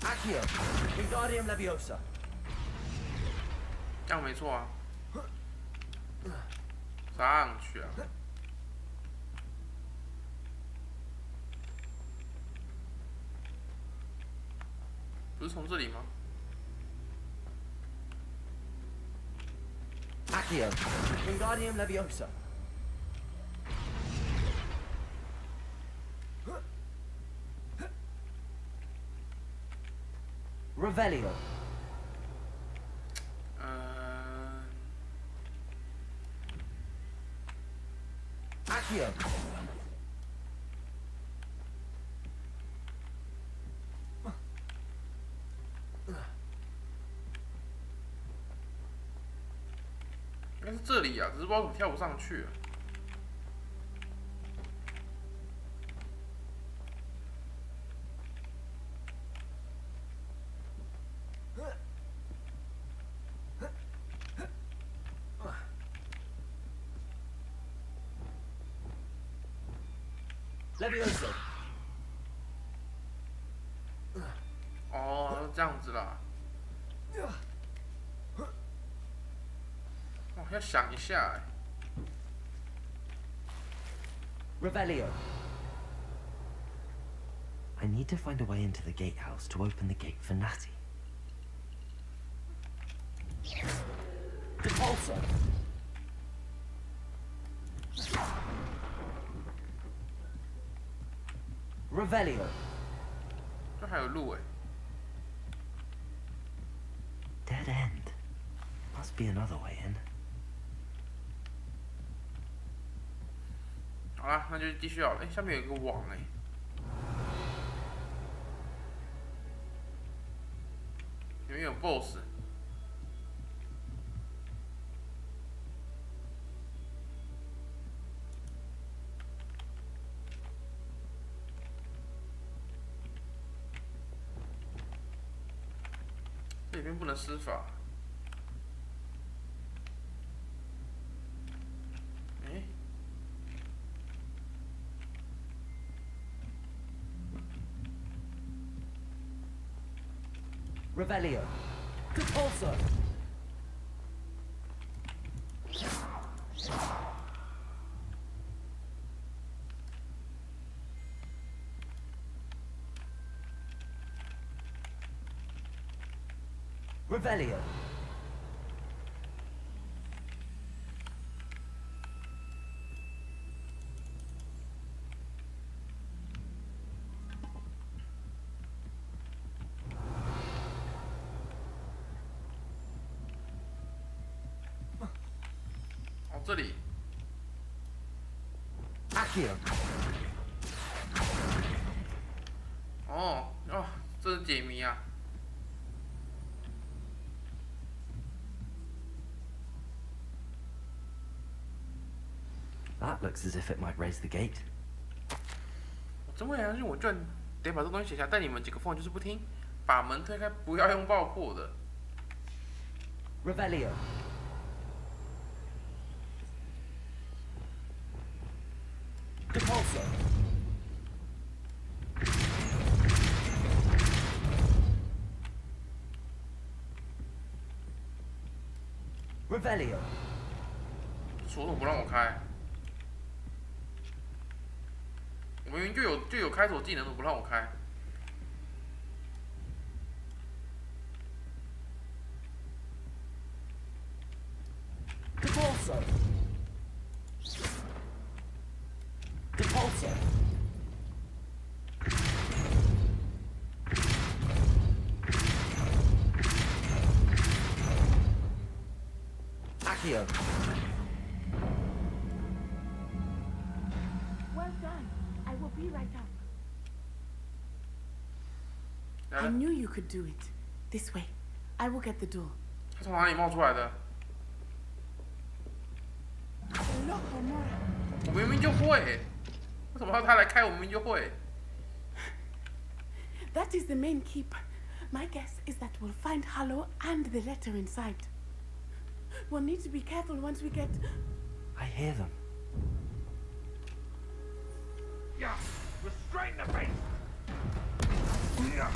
Accio. Wingardium Leviosa. 这样没错啊。上去啊。不是从这里吗？ Accio. Wingardium Leviosa. Revelio. Accio.应该是这里啊，只是不知道怎么跳不上去啊。 Leviosa. 哦，这样子啦。哦，要想一下哎。Revelio. I need to find a way into the gatehouse to open the gate for Natty. Repulsor. Revelio. 这还有路哎。Dead end. Must be another way in. 好啦，那就继续好了。哎，下面有一个网哎。里面有 BOSS。这里边不能施法。哎。Revelio. Repulsor. Revelio. 这里。哦哦，这是解谜啊！ That looks as if it might raise the gate. 我真会相信，我居然得把这东西写下，但你们几个疯就是不听，把门推开，不要用爆破的。Revelio. Repulsor. Revelio. 锁怎么不让我开？我明明就有开锁技能，怎么不让我开？ Repulsor. Repulsor. Accio. Well done. I will be right up. Yeah. I knew you could do it. This way. I will get the door. 他从哪里冒出来的？ 我明明就会，为什么要他来开？我明明就会。That is the main keep. My guess is that we'll find Hollow and the letter inside. We'll need to be careful once we get. I hear them. Yeah, restrain the beast. Yeah.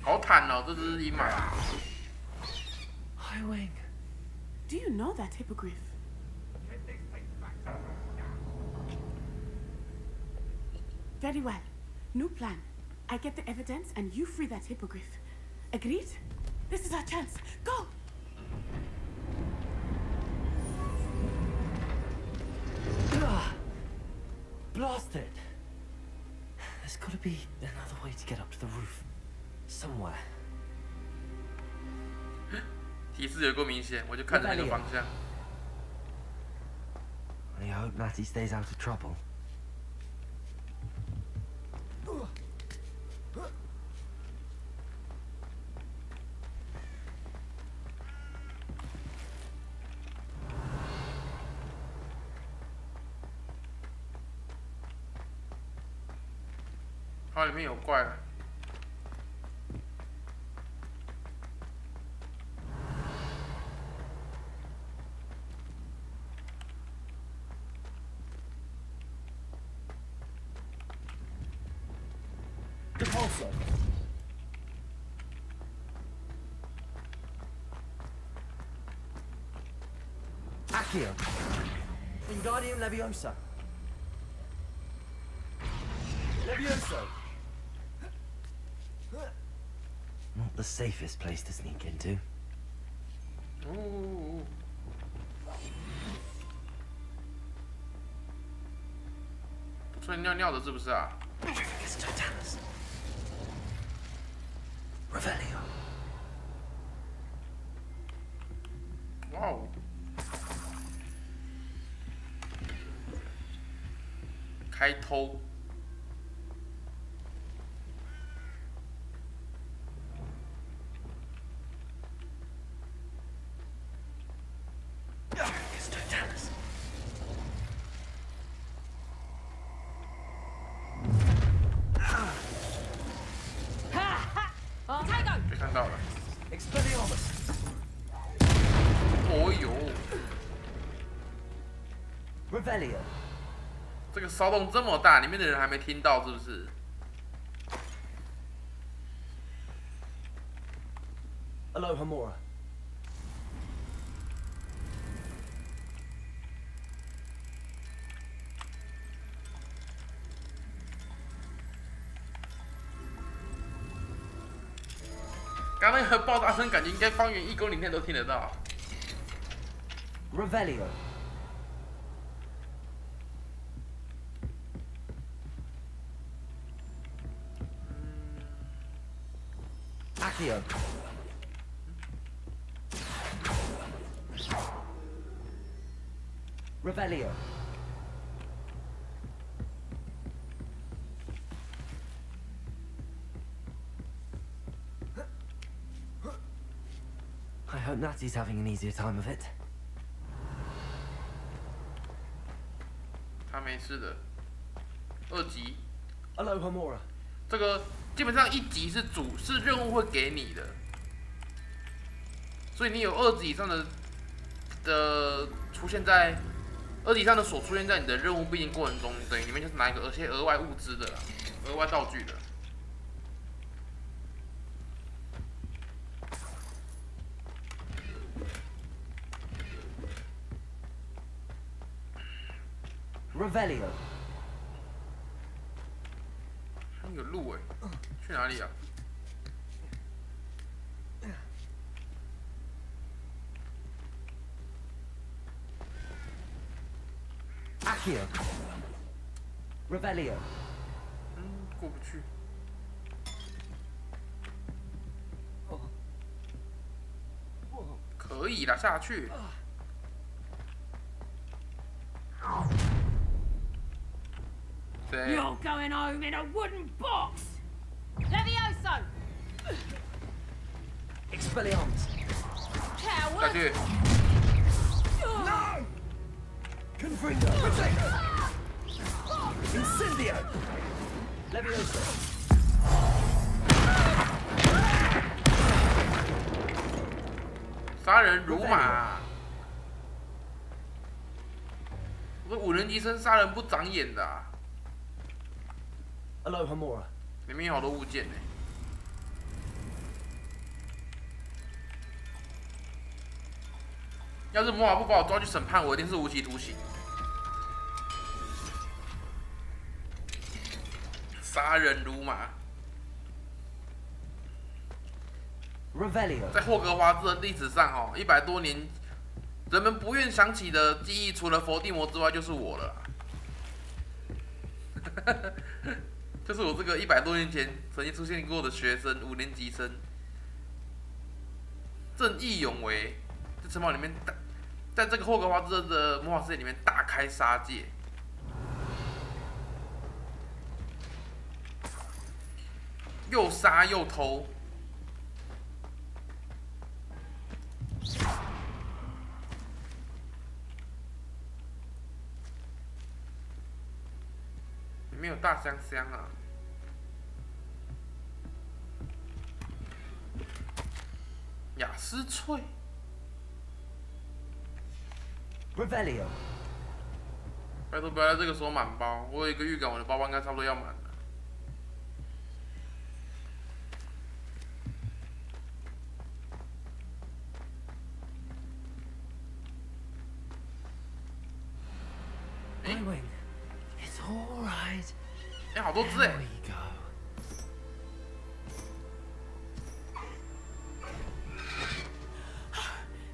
好惨哦，这只鹰马。 Highwing. Do you know that hippogriff? Very well. New plan. I get the evidence and you free that hippogriff. Agreed? This is our chance. Go! Blasted! There's gotta be another way to get up to the roof. Somewhere. 提示有够明显，我就看着那个方向。I hope Natty stays out of trouble. "它里面有怪了。 Repulsor. Accio. Wingardium Leviosa. Levioso. Not the safest place to sneak into. Ooh. 哦， Accio. 所以尿尿的是不是啊？ Revelio. 哇哦！开偷。 被看到了。哦呦 Revelio. 这个骚动这么大，里面的人还没听到是不是？ Aloha Mora. 刚刚那个爆炸声，感觉应该方圆1公里内都听得到。 Revelio. Accio. Revelio. I hope Natty's having an easier time of it. 他没事的。2级。 Aloha Mora. 这个基本上1级是任务会给你的，所以你有2级以上的出现在2级以上的所出现在你的任务必经过程中，等于里面就是拿一个些额外物资的啦，额外道具的。 Revelio. 还有路哎，去哪里啊？ Accio. Revelio. 过不去。可以啦，下去。 You're going home in a wooden box! Levioso! Expelliarmus. Coward! No! Confringo. Protector. Incendio. Levioso. 杀人如麻。我5年级生杀人不长眼的、啊。 Aloha Mora. 里面有好多物件呢。要是魔法部把我抓去审判，我一定是无期徒刑。杀人如麻。 Revelio. 在霍格华兹的历史上，100多年，人们不愿想起的记忆，除了伏地魔之外，就是我了。就是我这个100多年前曾经出现过的学生，5年级生，正义勇为，在城堡里面在这个霍格华兹的魔法世界里面大开杀戒，又杀又偷。 里面有大香香啊！雅思翠。Revelio. 拜托不要在这个时候满包，我有一个预感，我的包包应该差不多要满了。It's all right. 哎，好多只哎！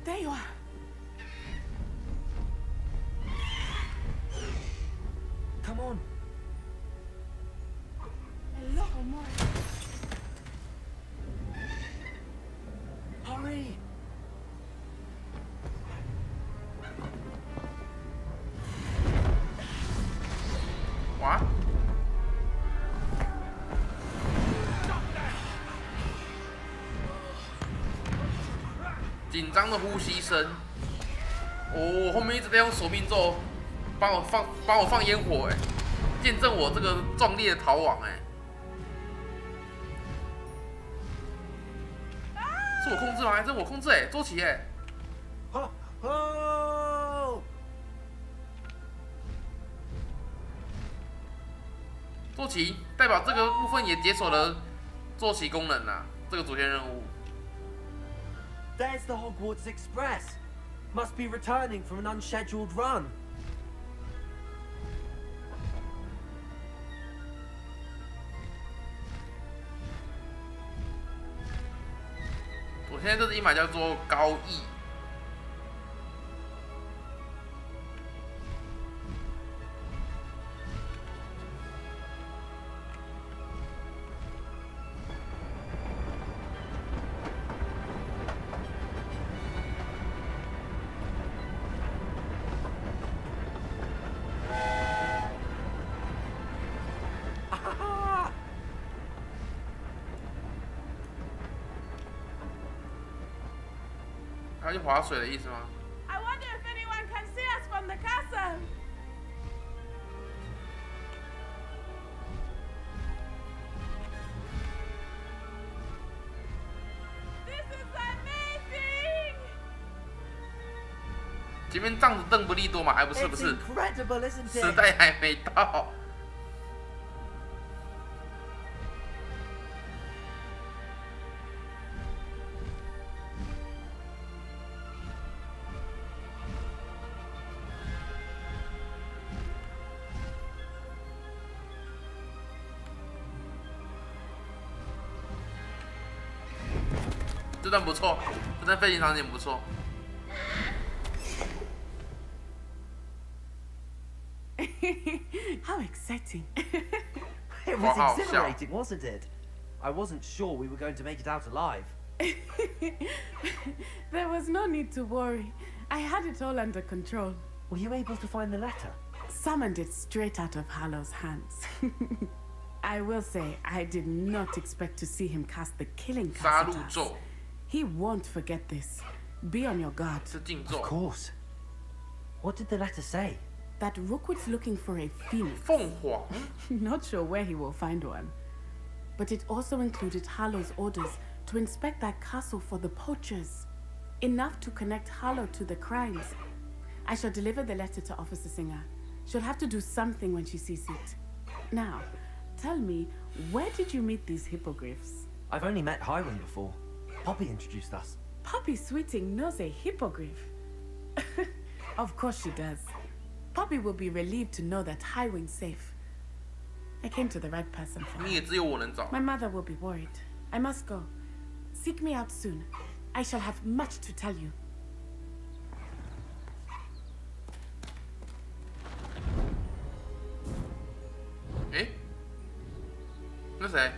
There you are. Come on. 紧张的呼吸声。我后面一直在用索命咒帮我放烟火，见证我这个壮烈的逃亡，是我控制吗？还是我控制？周琦，周琦代表这个部分也解锁了坐骑功能啊，这个主线任务。There's the Hogwarts Express. Must be returning from an unscheduled run. 我现在这只一码叫做高翼。他去划水的意思吗 I wonder if anyone can see us from the castle. This is amazing. 前面仗着邓布利多嘛，还不是？ incredible, isn't it? 时代还没到。这段不错，这段飞行场景不错。How exciting! It was exhilarating, wasn't it? I wasn't sure we were going to make it out alive. There was no need to worry. I had it all under control. Were you able to find the letter? Summoned it straight out of Hallow's hands. I will say, I did not expect to see him cast the killing curse at us. He won't forget this. Be on your guard. Of course. What did the letter say? That Rookwood's looking for a phoenix. Not sure where he will find one. But it also included Hallow's orders to inspect that castle for the poachers. Enough to connect Hallow to the crimes. I shall deliver the letter to Officer Singer. She'll have to do something when she sees it. Now, tell me, where did you meet these hippogriffs? I've only met Highwing before. Poppy introduced us. Poppy Sweeting knows a hippogriff. Of course she does. Poppy will be relieved to know that Highwing's safe. I came to the right person for her. My mother will be worried. I must go. Seek me out soon. I shall have much to tell you. 那谁？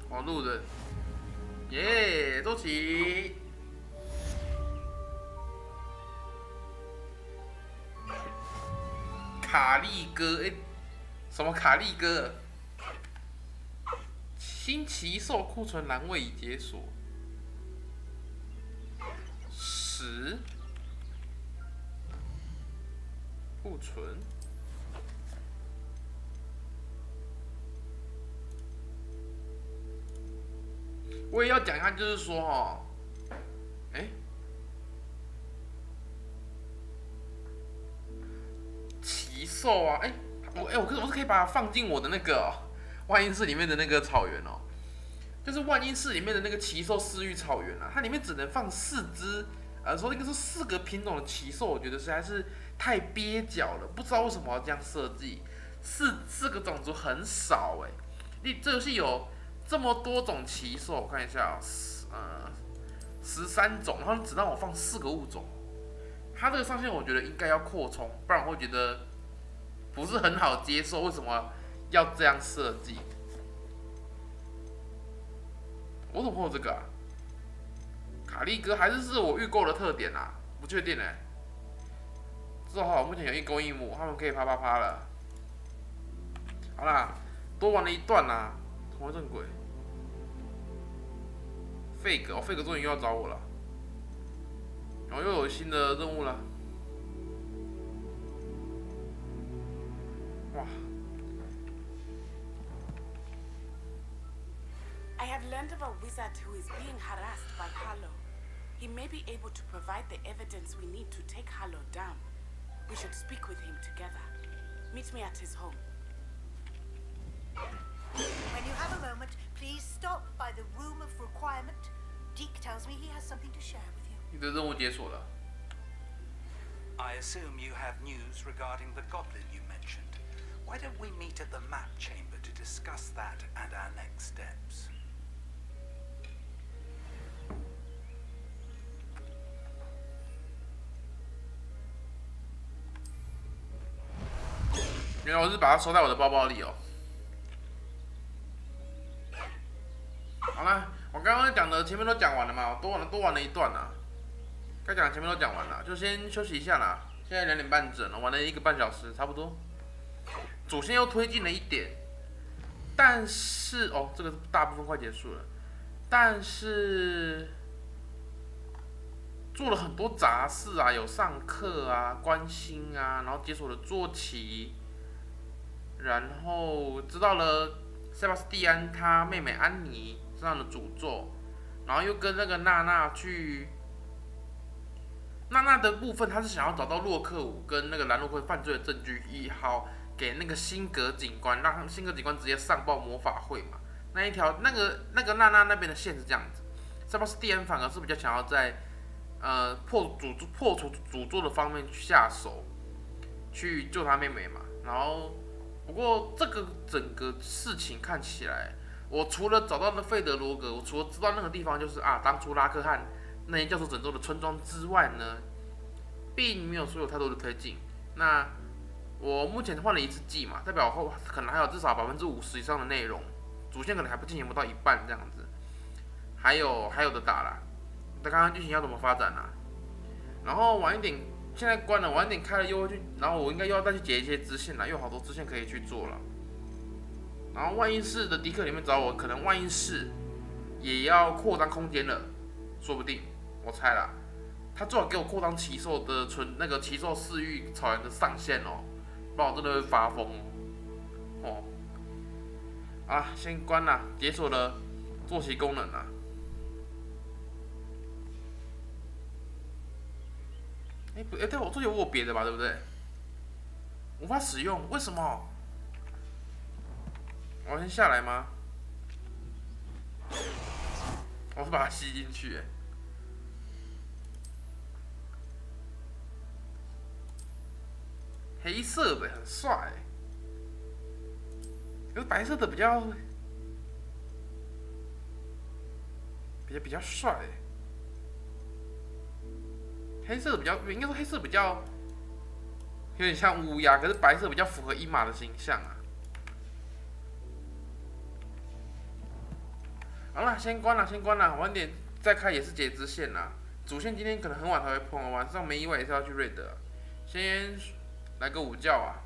黄路人。耶，周琦。卡利哥，什么卡利哥？新奇兽库存栏位已解锁。10库存。我也要讲一下，就是说哈，奇兽啊，我是可以把它放进我的那个万应室里面的那个草原哦，就是万应室里面的那个奇兽饲育草原啊，它里面只能放4只，说应该是4个品种的奇兽，我觉得实在是太蹩脚了，不知道为什么要这样设计，四个种族很少这游戏有这么多种奇兽，我看一下13种，然后只让我放4个物种，它这个上限我觉得应该要扩充，不然我会觉得不是很好接受，为什么要这样设计？我怎么会有这个啊？卡利哥还是我预购的特点啊？不确定至少目前有1公1母，他们可以啪啪啪了。好啦，多玩了一段啦，重回正轨。费格终于又要找我了。然后又有新的任务了。哇！ I have learned of a wizard who is being harassed by Harlow. He may be able to provide the evidence we need to take Harlow down. We should speak with him together. Meet me at his home. When you have a moment, please stop by the room of requirement. Deke tells me he has something to share with you. 你的任务解锁了。 I assume you have news regarding the goblin you mentioned. Why don't we meet at the map chamber to discuss that and our next steps? 原来我是把它收在我的包包里哦。好了，我刚刚讲的前面都讲完了嘛，多玩了一段啦。该讲的前面都讲完了，就先休息一下啦。现在2点半整了，玩了1个半小时，差不多。主线又推进了一点，但是哦，这个大部分快结束了，但是做了很多杂事啊，有上课啊、关心啊，然后解锁了坐骑。 然后知道了塞巴斯蒂安他妹妹安妮身上的诅咒，然后又跟那个娜娜去。娜娜的部分，她是想要找到洛克伍跟那个兰洛克犯罪的证据，以好给那个辛格警官，让辛格警官直接上报魔法会嘛。那一条那个娜娜那边的线是这样子，塞巴斯蒂安反而是比较想要在破除诅咒的方面去下手，去救他妹妹嘛，然后。 不过这个整个事情看起来，我除了找到了费德罗格，我除了知道那个地方就是啊，当初拉克汉那些教授拯救的村庄之外呢，并没有说有太多的推进。那我目前换了1次季嘛，代表后可能还有至少50%以上的内容，主线可能还进行不到一半这样子，还有的打啦。那刚刚剧情要怎么发展啊？然后晚一点。 现在关了，晚点开了又会去，然后我应该又要再去解一些支线了，又有好多支线可以去做了。然后万应室的迪克里面找我，可能万应室也要扩张空间了，说不定，我猜啦。他最好给我扩张奇兽的那个奇兽饲育草原的上限哦，不然我真的会发疯哦。啊，先关了，解锁了坐骑功能了。 对，我坐骑我有别的吧，对不对？无法使用，为什么？我要先下来吗？我是把它吸进去，黑色的很帅，可是白色的比较帅。 黑色比较，应该说黑色比较有点像乌鸦，可是白色比较符合伊玛的形象啊。好了，先关了，晚点再开也是解支线啦。主线今天可能很晚才会碰，晚上没意外也是要去瑞德。先来个午觉啊！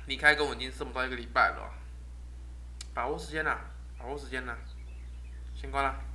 离开跟我已经剩不到1个礼拜了，把握时间啦，先关了。